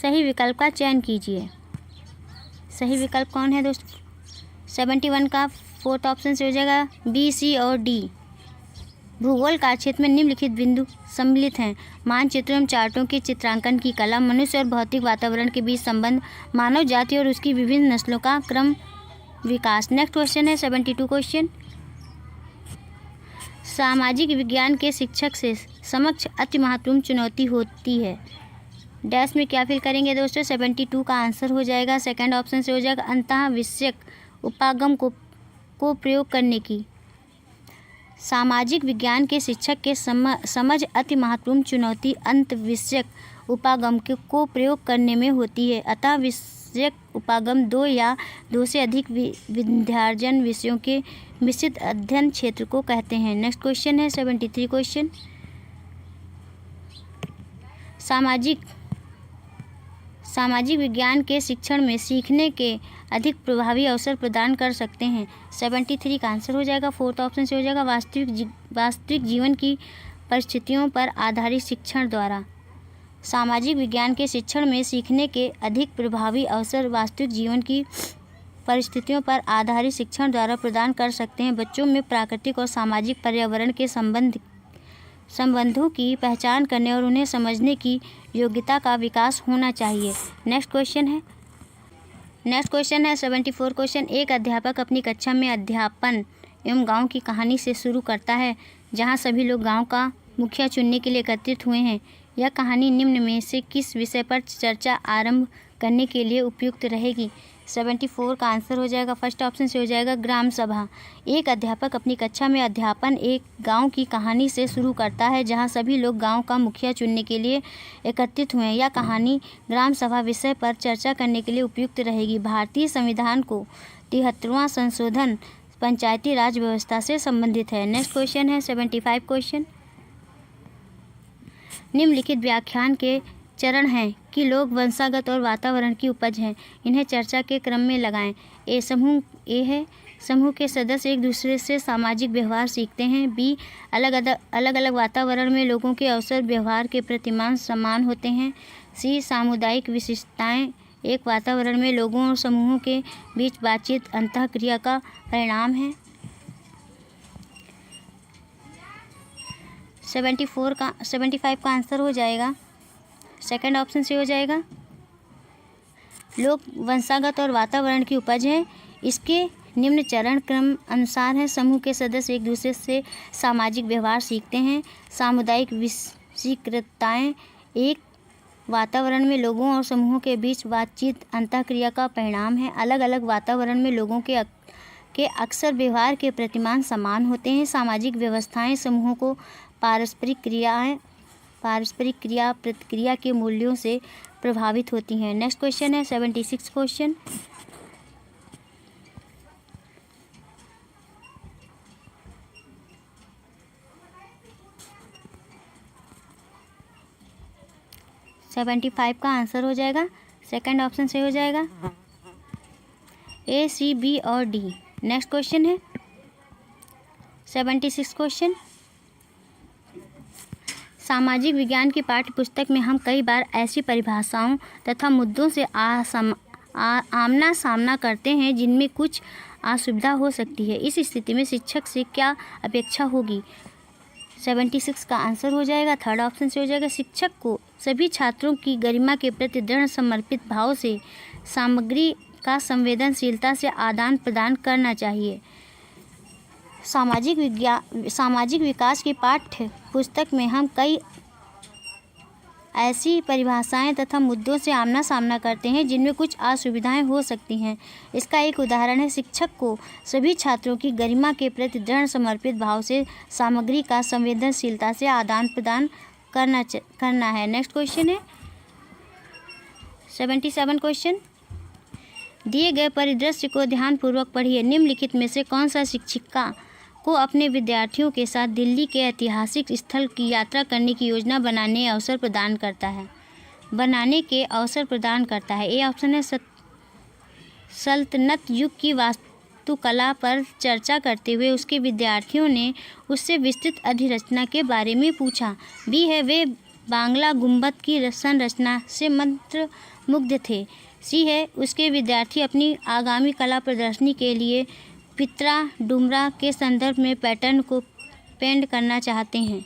सही विकल्प का चयन कीजिए। सही विकल्प कौन है दोस्तों? 71 का फोर्थ ऑप्शन से हो जाएगा बी, सी और डी। भूगोल कार्यक्षेत्र में निम्नलिखित बिंदु सम्मिलित हैं: मानचित्रों एवं चार्टों के चित्रांकन की कला, मनुष्य और भौतिक वातावरण के बीच संबंध, मानव जाति और उसकी विभिन्न नस्लों का क्रम विकास। नेक्स्ट क्वेश्चन है 72 क्वेश्चन। सामाजिक विज्ञान के शिक्षक से समक्ष अति महत्वपूर्ण चुनौती होती है। डैश में क्या फिल करेंगे दोस्तों? 72 का आंसर हो जाएगा सेकंड ऑप्शन से हो जाएगा अंतः विषयक उपागम को प्रयोग करने की। सामाजिक विज्ञान के शिक्षक के समझ अति महत्वपूर्ण चुनौती अंत विषयक उपागम को प्रयोग करने में होती है। अतः विषयक उपागम दो या दो से अधिक विद्यार्जन विषयों के मिश्रित अध्ययन क्षेत्र को कहते हैं। नेक्स्ट क्वेश्चन है 73 क्वेश्चन। सामाजिक विज्ञान के शिक्षण में सीखने के अधिक प्रभावी अवसर प्रदान कर सकते हैं। 73 का आंसर हो जाएगा फोर्थ ऑप्शन से हो जाएगा वास्तविक जीवन की परिस्थितियों पर आधारित शिक्षण द्वारा। सामाजिक विज्ञान के शिक्षण में सीखने के अधिक प्रभावी अवसर वास्तविक जीवन की परिस्थितियों पर आधारित शिक्षण द्वारा प्रदान कर सकते हैं। बच्चों में प्राकृतिक और सामाजिक पर्यावरण के संबंधों की पहचान करने और उन्हें समझने की योग्यता का विकास होना चाहिए। नेक्स्ट क्वेश्चन है 74 क्वेश्चन। एक अध्यापक अपनी कक्षा में अध्यापन एवं गांव की कहानी से शुरू करता है, जहां सभी लोग गांव का मुखिया चुनने के लिए एकत्रित हुए हैं। यह कहानी निम्न में से किस विषय पर चर्चा आरंभ करने के लिए उपयुक्त रहेगी? 74 का आंसर हो जाएगा फर्स्ट ऑप्शन से हो जाएगा ग्राम सभा। एक अध्यापक अपनी कक्षा में अध्यापन एक गांव की कहानी से शुरू करता है, जहां सभी लोग गांव का मुखिया चुनने के लिए एकत्रित हुए हैं। यह कहानी ग्राम सभा विषय पर चर्चा करने के लिए उपयुक्त रहेगी। भारतीय संविधान को 73वां संशोधन पंचायती राज व्यवस्था से संबंधित है। नेक्स्ट क्वेश्चन है 75 क्वेश्चन। निम्नलिखित व्याख्यान के चरण हैं कि लोग वंशागत और वातावरण की उपज हैं, इन्हें चर्चा के क्रम में लगाएं। समूह के सदस्य एक दूसरे से सामाजिक व्यवहार सीखते हैं। बी, अलग अलग वातावरण में लोगों के अवसर व्यवहार के प्रतिमान समान होते हैं। सी, सामुदायिक विशिष्टताएं एक वातावरण में लोगों और समूहों के बीच बातचीत अंतःक्रिया का परिणाम है। 75 का आंसर हो जाएगा सेकंड ऑप्शन से हो जाएगा लोग वंशागत और वातावरण की उपज है। इसके निम्न चरण क्रम अनुसार है: समूह के सदस्य एक दूसरे से सामाजिक व्यवहार सीखते हैं। सामुदायिक विशिष्टताएं एक वातावरण में लोगों और समूहों के बीच बातचीत अंतःक्रिया का परिणाम है। अलग अलग वातावरण में लोगों के अक्सर व्यवहार के प्रतिमान समान होते हैं। सामाजिक व्यवस्थाएं समूहों को पारस्परिक क्रिया प्रतिक्रिया के मूल्यों से प्रभावित होती हैं। नेक्स्ट क्वेश्चन है 76 क्वेश्चन। का आंसर हो जाएगा सेकंड ऑप्शन से हो जाएगा ए, सी, बी और डी। नेक्स्ट क्वेश्चन है 76 क्वेश्चन। सामाजिक विज्ञान की पाठ्य पुस्तक में हम कई बार ऐसी परिभाषाओं तथा मुद्दों से आमना सामना करते हैं जिनमें कुछ असुविधा हो सकती है। इस स्थिति में शिक्षक से क्या अपेक्षा होगी? 76 का आंसर हो जाएगा थर्ड ऑप्शन से हो जाएगा शिक्षक को सभी छात्रों की गरिमा के प्रति दृढ़ समर्पित भाव से सामग्री का संवेदनशीलता से आदान प्रदान करना चाहिए। सामाजिक विकास की पाठ्य पुस्तक में हम कई ऐसी परिभाषाएं तथा मुद्दों से आमना सामना करते हैं जिनमें कुछ असुविधाएं हो सकती हैं। इसका एक उदाहरण है शिक्षक को सभी छात्रों की गरिमा के प्रति दृढ़ समर्पित भाव से सामग्री का संवेदनशीलता से आदान प्रदान करना है। नेक्स्ट क्वेश्चन है 77 क्वेश्चन। दिए गए परिदृश्य को ध्यानपूर्वक पढ़िए। निम्नलिखित में से कौन सा शिक्षिका को अपने विद्यार्थियों के साथ दिल्ली के ऐतिहासिक स्थल की यात्रा करने की योजना बनाने के अवसर प्रदान करता है? ए ऑप्शन है सल्तनत युग की वास्तुकला पर चर्चा करते हुए उसके विद्यार्थियों ने उससे विस्तृत अधिरचना के बारे में पूछा। बी है वे बांग्ला गुंबद की संरचना से मंत्रमुग्ध थे। सी है उसके विद्यार्थी अपनी आगामी कला प्रदर्शनी के लिए पित्रा डुमरा के संदर्भ में पैटर्न को पेंट करना चाहते हैं।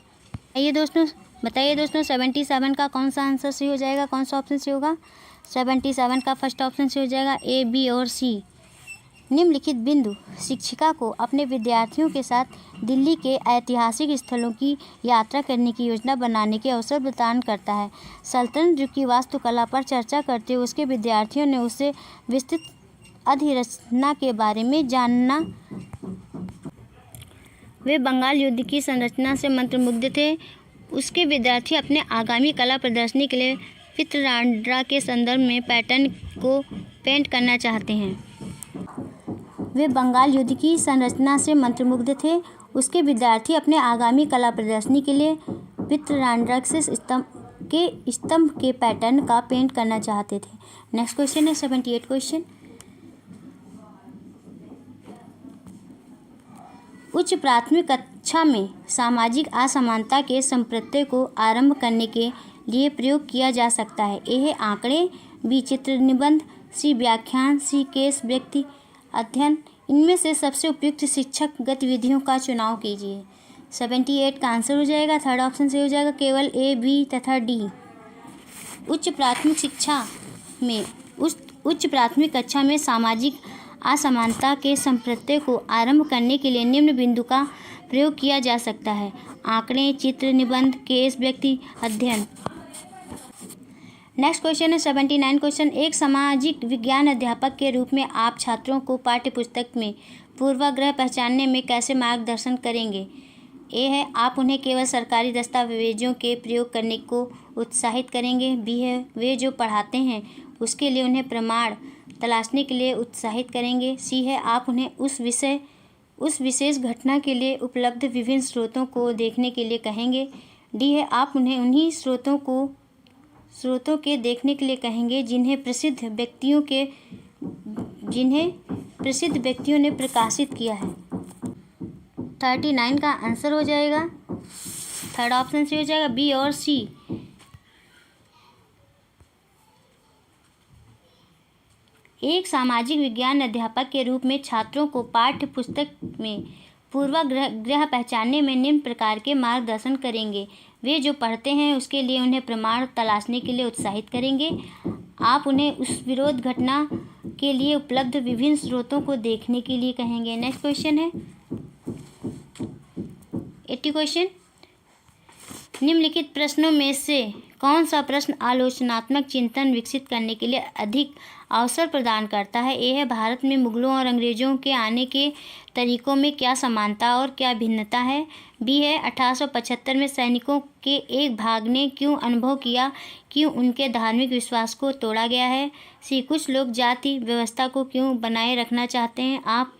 बताइए दोस्तों 77 का कौन सा आंसर सही हो जाएगा, कौन सा ऑप्शन सही होगा। 77 का फर्स्ट ऑप्शन सही हो जाएगा ए, बी और सी। निम्नलिखित बिंदु शिक्षिका को अपने विद्यार्थियों के साथ दिल्ली के ऐतिहासिक स्थलों की यात्रा करने की योजना बनाने के अवसर प्रदान करता है। सल्तनत युग की वास्तुकला पर चर्चा करते हुए उसके विद्यार्थियों ने उससे विस्तृत अधिरचना के बारे में जानना। वे बंगाल युद्ध की संरचना से मंत्रमुग्ध थे। उसके विद्यार्थी अपने आगामी कला प्रदर्शनी के लिए पित्रांड्रा के संदर्भ में पैटर्न को पेंट करना चाहते हैं। वे बंगाल युद्ध की संरचना से मंत्रमुग्ध थे। उसके विद्यार्थी अपने आगामी कला प्रदर्शनी के लिए पित्रांड्रा के स्तंभ के पैटर्न का पेंट करना चाहते थे। नेक्स्ट क्वेश्चन है 78 क्वेश्चन। उच्च प्राथमिक कक्षा में सामाजिक असमानता के संप्रत्यय को आरंभ करने के लिए प्रयोग किया जा सकता है। ए है आंकड़े, बी चित्र निबंध, सी व्याख्यान, सी केस व्यक्ति अध्ययन। इनमें से सबसे उपयुक्त शिक्षक गतिविधियों का चुनाव कीजिए। 78 का आंसर हो जाएगा, थर्ड ऑप्शन से हो जाएगा केवल ए, बी तथा डी। उच्च प्राथमिक कक्षा में सामाजिक असमानता के संप्रत्यय को आरंभ करने के लिए निम्न बिंदु का प्रयोग किया जा सकता है। आंकड़े, चित्र निबंध, केस व्यक्ति अध्ययन। नेक्स्ट क्वेश्चन है 79 क्वेश्चन। एक सामाजिक विज्ञान अध्यापक के रूप में आप छात्रों को पाठ्यपुस्तक में पूर्वाग्रह पहचानने में कैसे मार्गदर्शन करेंगे। ए है आप उन्हें केवल सरकारी दस्तावेजों के प्रयोग करने को उत्साहित करेंगे। बी है वे जो पढ़ाते हैं उसके लिए उन्हें प्रमाण तलाशने के लिए उत्साहित करेंगे। सी है आप उन्हें उस विशेष घटना के लिए उपलब्ध विभिन्न स्रोतों को देखने के लिए कहेंगे। डी है आप उन्हें उन्हीं स्रोतों के देखने के लिए कहेंगे जिन्हें प्रसिद्ध व्यक्तियों ने प्रकाशित किया है। 39 का आंसर हो जाएगा, थर्ड ऑप्शन से हो जाएगा बी और सी। एक सामाजिक विज्ञान अध्यापक के रूप में छात्रों को पाठ्य पुस्तक में पूर्वाग्रह पहचानने में निम्न प्रकार के मार्गदर्शन करेंगे। वे जो पढ़ते हैं उसके लिए उन्हें प्रमाण तलाशने के लिए उत्साहित करेंगे। आप उन्हें उस विरोध घटना के लिए उपलब्ध विभिन्न स्रोतों को देखने के लिए कहेंगे। नेक्स्ट क्वेश्चन है 80 क्वेश्चन। निम्नलिखित प्रश्नों में से कौन सा प्रश्न आलोचनात्मक चिंतन विकसित करने के लिए अधिक अवसर प्रदान करता है। ए है भारत में मुगलों और अंग्रेज़ों के आने के तरीकों में क्या समानता और क्या भिन्नता है। बी है 1875 में सैनिकों के एक भाग ने क्यों अनुभव किया कि उनके धार्मिक विश्वास को तोड़ा गया है। सी कुछ लोग जाति व्यवस्था को क्यों बनाए रखना चाहते हैं, आप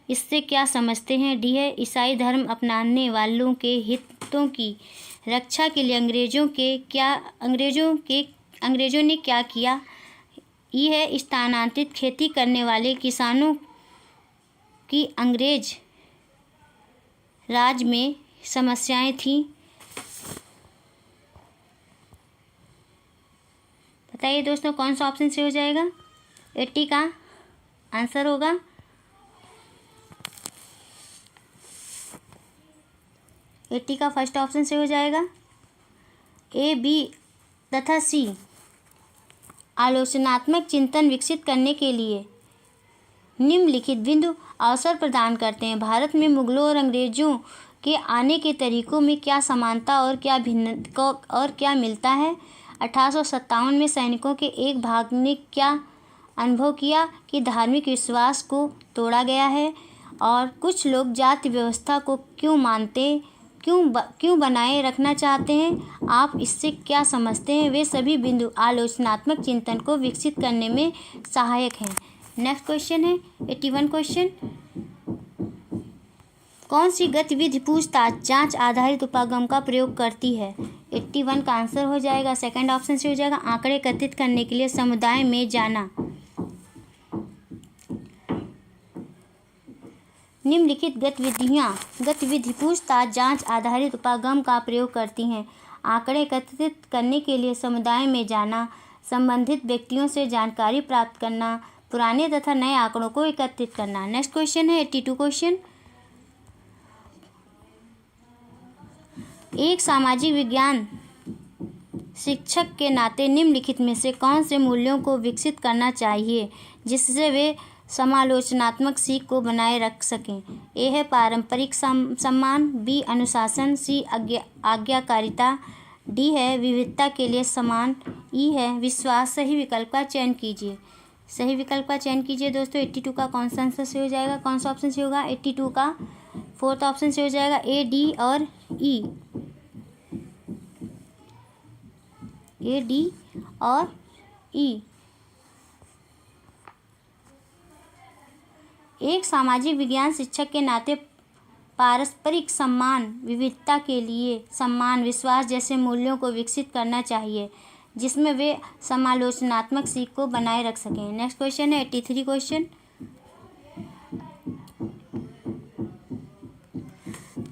इससे क्या समझते हैं। डी है ईसाई धर्म अपनाने वालों के हितों की रक्षा के लिए अंग्रेज़ों ने क्या किया। ई है स्थानांतरित खेती करने वाले किसानों की अंग्रेज राज में समस्याएं थीं। बताइए दोस्तों कौन सा ऑप्शन से हो जाएगा। 80 का आंसर होगा 80 का फर्स्ट ऑप्शन से हो जाएगा ए, बी तथा सी। आलोचनात्मक चिंतन विकसित करने के लिए निम्नलिखित बिंदु अवसर प्रदान करते हैं। भारत में मुगलों और अंग्रेज़ों के आने के तरीकों में क्या समानता और क्या मिलता है। 1857 में सैनिकों के एक भाग ने क्या अनुभव किया कि धार्मिक विश्वास को तोड़ा गया है। और कुछ लोग जाति व्यवस्था को क्यों बनाए रखना चाहते हैं, आप इससे क्या समझते हैं। वे सभी बिंदु आलोचनात्मक चिंतन को विकसित करने में सहायक हैं। नेक्स्ट क्वेश्चन है 81 क्वेश्चन। कौन सी गतिविधि पूछताछ जांच आधारित उपागम का प्रयोग करती है। 81 का आंसर हो जाएगा, सेकंड ऑप्शन से हो जाएगा आंकड़े एकत्रित करने के लिए समुदाय में जाना। निम्नलिखित गतिविधि पूछताछ जांच आधारित उपागम का प्रयोग करती हैं। आंकड़े एकत्रित करने के लिए समुदाय में जाना, संबंधित व्यक्तियों से जानकारी प्राप्त करना, पुराने तथा नए आंकड़ों को एकत्रित करना। नेक्स्ट क्वेश्चन है 82 क्वेश्चन। एक सामाजिक विज्ञान शिक्षक के नाते निम्नलिखित में से कौन से मूल्यों को विकसित करना चाहिए जिससे वे समालोचनात्मक सीख को बनाए रख सकें? ए है पारंपरिक सम्मान, बी अनुशासन, सी आज्ञाकारिता, डी है विविधता के लिए सम्मान, ई है विश्वास। सही विकल्प का चयन कीजिए। सही विकल्प का चयन कीजिए दोस्तों। 82 का कौन सा आंसर से हो जाएगा? कौन सा ऑप्शन से होगा? 82 का फोर्थ ऑप्शन से हो जाएगा, ए, डी और ई। ए, डी और ई। एक सामाजिक विज्ञान शिक्षक के नाते पारस्परिक सम्मान, विविधता के लिए सम्मान, विश्वास जैसे मूल्यों को विकसित करना चाहिए जिसमें वे समालोचनात्मक सीख को बनाए रख सकें। नेक्स्ट क्वेश्चन है 83 क्वेश्चन।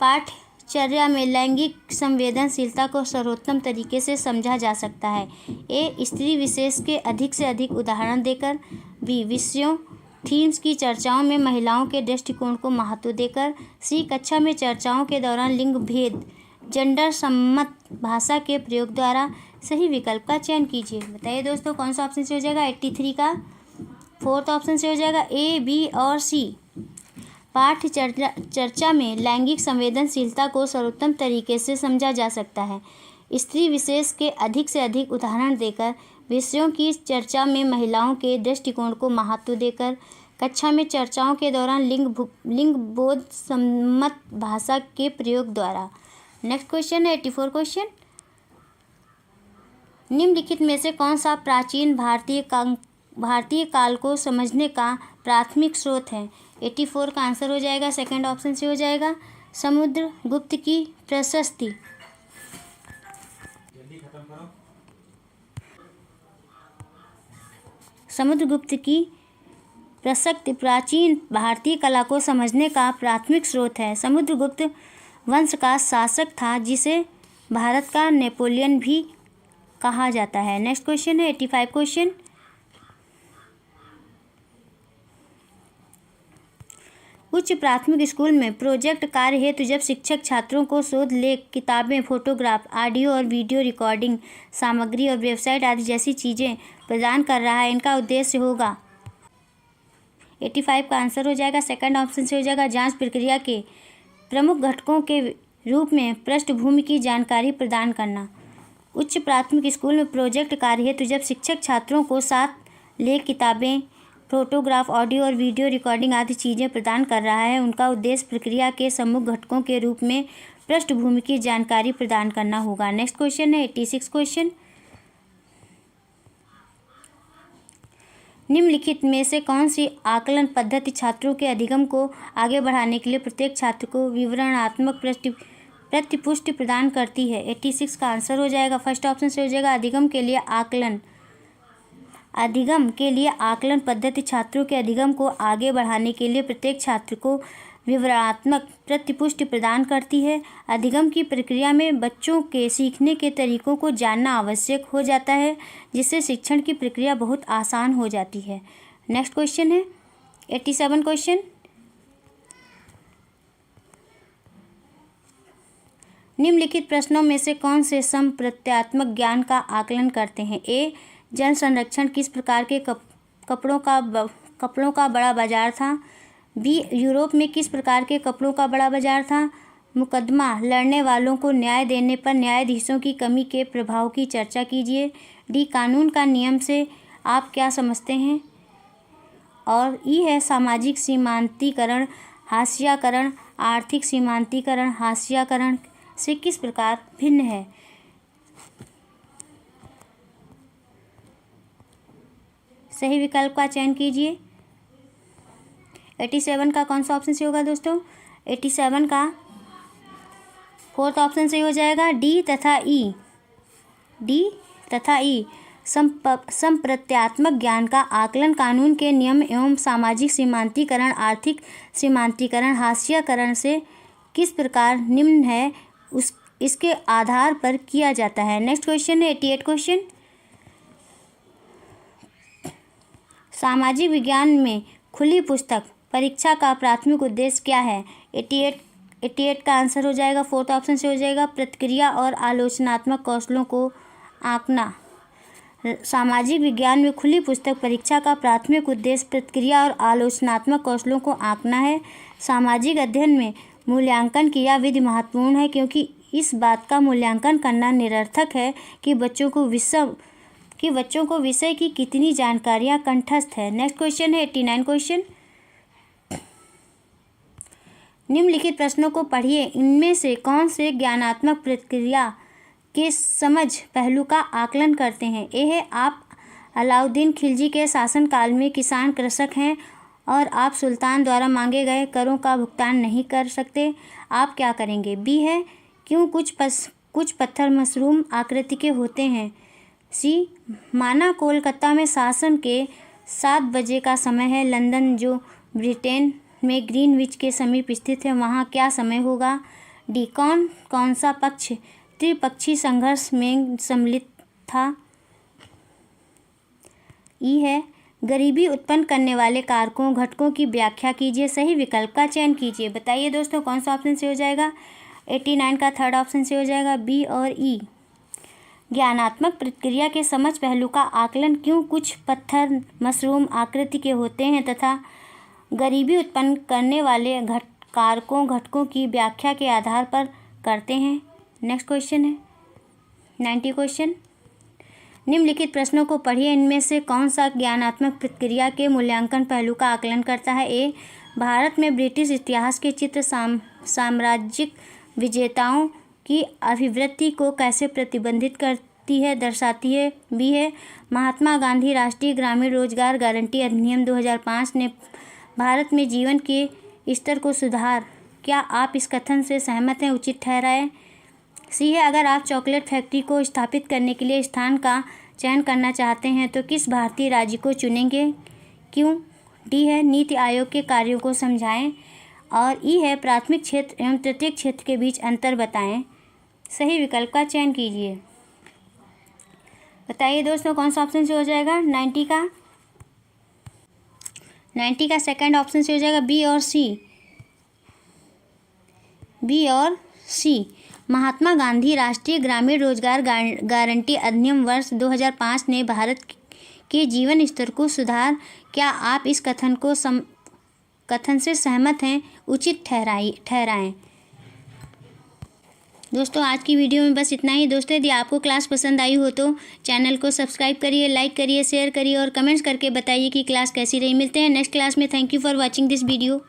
पाठचर्या में लैंगिक संवेदनशीलता को सर्वोत्तम तरीके से समझा जा सकता है। ए, स्त्री विशेष के अधिक से अधिक उदाहरण देकर, बी, विषयों थीम्स की चर्चाओं में महिलाओं के दृष्टिकोण को महत्व देकर, सी, कक्षा में चर्चाओं के दौरान लिंग भेद जेंडर सम्मत भाषा के प्रयोग द्वारा। सही विकल्प का चयन कीजिए। बताइए दोस्तों कौन सा ऑप्शन से हो जाएगा? 83 का फोर्थ ऑप्शन से हो जाएगा, ए, बी और सी। पाठ चर्चा में लैंगिक संवेदनशीलता को सर्वोत्तम तरीके से समझा जा सकता है। स्त्री विशेष के अधिक से अधिक उदाहरण देकर, विषयों की चर्चा में महिलाओं के दृष्टिकोण को महत्व देकर, कक्षा में चर्चाओं के दौरान लिंग बोध सम्मत भाषा के प्रयोग द्वारा। नेक्स्ट क्वेश्चन है 84 क्वेश्चन। निम्नलिखित में से कौन सा प्राचीन भारतीय काल को समझने का प्राथमिक स्रोत है? 84 का आंसर हो जाएगा, सेकंड ऑप्शन से हो जाएगा, समुद्रगुप्त की प्रशस्ति। समुद्रगुप्त की प्रशस्ति प्राचीन भारतीय कला को समझने का प्राथमिक स्रोत है। समुद्रगुप्त वंश का शासक था जिसे भारत का नेपोलियन भी कहा जाता है। नेक्स्ट क्वेश्चन है 85 क्वेश्चन। उच्च प्राथमिक स्कूल में प्रोजेक्ट कार्य हेतु जब शिक्षक छात्रों को शोध लेख, किताबें, फोटोग्राफ, ऑडियो और वीडियो रिकॉर्डिंग सामग्री और वेबसाइट आदि जैसी चीज़ें प्रदान कर रहा है, इनका उद्देश्य होगा। 85 का आंसर हो जाएगा, सेकंड ऑप्शन से हो जाएगा, जांच प्रक्रिया के प्रमुख घटकों के रूप में पृष्ठभूमि की जानकारी प्रदान करना। उच्च प्राथमिक स्कूल में प्रोजेक्ट कार्य हेतु जब शिक्षक छात्रों को साथ लेख, किताबें, फोटोग्राफ, ऑडियो और वीडियो रिकॉर्डिंग आदि चीज़ें प्रदान कर रहा है, उनका उद्देश्य प्रक्रिया के प्रमुख घटकों के रूप में पृष्ठभूमि की जानकारी प्रदान करना होगा। नेक्स्ट क्वेश्चन है 86 क्वेश्चन। निम्नलिखित में से कौन सी आकलन पद्धति छात्रों के अधिगम को आगे बढ़ाने के लिए प्रत्येक छात्र को विवरणात्मक प्रतिपुष्टि प्रदान करती है? 86 का आंसर हो जाएगा, फर्स्ट ऑप्शन से हो जाएगा, अधिगम के लिए आकलन पद्धति छात्रों के अधिगम को आगे बढ़ाने के लिए प्रत्येक छात्र को विवरणात्मक प्रतिपुष्टि प्रदान करती है। अधिगम की प्रक्रिया में बच्चों के सीखने के तरीकों को जानना आवश्यक हो जाता है, जिससे शिक्षण की प्रक्रिया बहुत आसान हो जाती है। नेक्स्ट क्वेश्चन है 87 क्वेश्चन। निम्नलिखित प्रश्नों में से कौन से संप्रत्यात्मक ज्ञान का आकलन करते हैं? ए, जल संरक्षण किस प्रकार के कपड़ों का बड़ा बाजार था? बी, यूरोप में किस प्रकार के कपड़ों का बड़ा बाजार था? मुकदमा लड़ने वालों को न्याय देने पर न्यायाधीशों की कमी के प्रभाव की चर्चा कीजिए। डी, कानून का नियम से आप क्या समझते हैं? और ई है सामाजिक सीमांतीकरण, हाशियाकरण, आर्थिक सीमांतीकरण हाशियाकरण से किस प्रकार भिन्न है? सही विकल्प का चयन कीजिए। 87 का कौन सा ऑप्शन से होगा दोस्तों? 87 का फोर्थ ऑप्शन से हो जाएगा, डी तथा ई। डी तथा ई। संप्रत्यात्मक ज्ञान का आकलन, कानून के नियम एवं सामाजिक सीमांतीकरण, आर्थिक सीमांतीकरण, हास्यकरण से किस प्रकार निम्न है इसके आधार पर किया जाता है। नेक्स्ट क्वेश्चन है 88 क्वेश्चन। सामाजिक विज्ञान में खुली पुस्तक परीक्षा का प्राथमिक उद्देश्य क्या है। 88 का आंसर हो जाएगा, फोर्थ ऑप्शन से हो जाएगा, प्रतिक्रिया और आलोचनात्मक कौशलों को आंकना। सामाजिक विज्ञान में खुली पुस्तक परीक्षा का प्राथमिक उद्देश्य प्रतिक्रिया और आलोचनात्मक कौशलों को आंकना है। सामाजिक अध्ययन में मूल्यांकन की यह विधि महत्वपूर्ण है क्योंकि इस बात का मूल्यांकन करना निरर्थक है कि बच्चों को विषय की कितनी जानकारियां कंठस्थ है। नेक्स्ट क्वेश्चन है 89 क्वेश्चन। निम्नलिखित प्रश्नों को पढ़िए, इनमें से कौन से ज्ञानात्मक प्रक्रिया के समझ पहलू का आकलन करते हैं। ए है, आप अलाउद्दीन खिलजी के शासनकाल में किसान कृषक हैं और आप सुल्तान द्वारा मांगे गए करों का भुगतान नहीं कर सकते, आप क्या करेंगे। बी है, क्यों कुछ पत्थर मशरूम आकृति के होते हैं। सी, माना कोलकाता में शासन के 7 बजे का समय है, लंदन जो ब्रिटेन में ग्रीनविच के समीप स्थित है वहाँ क्या समय होगा। डी, कौन सा पक्ष त्रिपक्षीय संघर्ष में सम्मिलित था। ई है, गरीबी उत्पन्न करने वाले कारकों घटकों की व्याख्या कीजिए, सही विकल्प का चयन कीजिए। बताइए दोस्तों कौन सा ऑप्शन से हो जाएगा। 89 का थर्ड ऑप्शन से हो जाएगा, बी और ई। ज्ञानात्मक प्रक्रिया के समझ पहलू का आकलन क्यों कुछ पत्थर मशरूम आकृति के होते हैं तथा गरीबी उत्पन्न करने वाले कारकों घटकों की व्याख्या के आधार पर करते हैं। नेक्स्ट क्वेश्चन है 90 क्वेश्चन। निम्नलिखित प्रश्नों को पढ़िए, इनमें से कौन सा ज्ञानात्मक प्रक्रिया के मूल्यांकन पहलू का आकलन करता है। ए, भारत में ब्रिटिश इतिहास के चित्र साम्राज्यिक विजेताओं की अभिवृत्ति को कैसे प्रतिबंधित करती है दर्शाती है। बी है, महात्मा गांधी राष्ट्रीय ग्रामीण रोजगार गारंटी अधिनियम 2005 ने भारत में जीवन के स्तर को सुधार, क्या आप इस कथन से सहमत हैं, उचित ठहराएं। सी है, अगर आप चॉकलेट फैक्ट्री को स्थापित करने के लिए स्थान का चयन करना चाहते हैं तो किस भारतीय राज्य को चुनेंगे, क्यों। डी है, नीति आयोग के कार्यों को समझाएं। और ई है, प्राथमिक क्षेत्र एवं तृतीयक क्षेत्र के बीच अंतर बताएं, सही विकल्प का चयन कीजिए। बताइए दोस्तों कौन सा ऑप्शन से हो जाएगा। 90 का सेकंड ऑप्शन से हो जाएगा, बी और सी। महात्मा गांधी राष्ट्रीय ग्रामीण रोजगार गारंटी अधिनियम वर्ष 2005 ने भारत के जीवन स्तर को सुधार, क्या आप इस कथन से सहमत हैं, उचित ठहराएं। दोस्तों आज की वीडियो में बस इतना ही। दोस्तों यदि आपको क्लास पसंद आई हो तो चैनल को सब्सक्राइब करिए, लाइक करिए, शेयर करिए और कमेंट्स करके बताइए कि क्लास कैसी रही। मिलते हैं नेक्स्ट क्लास में। Thank you for watching this video.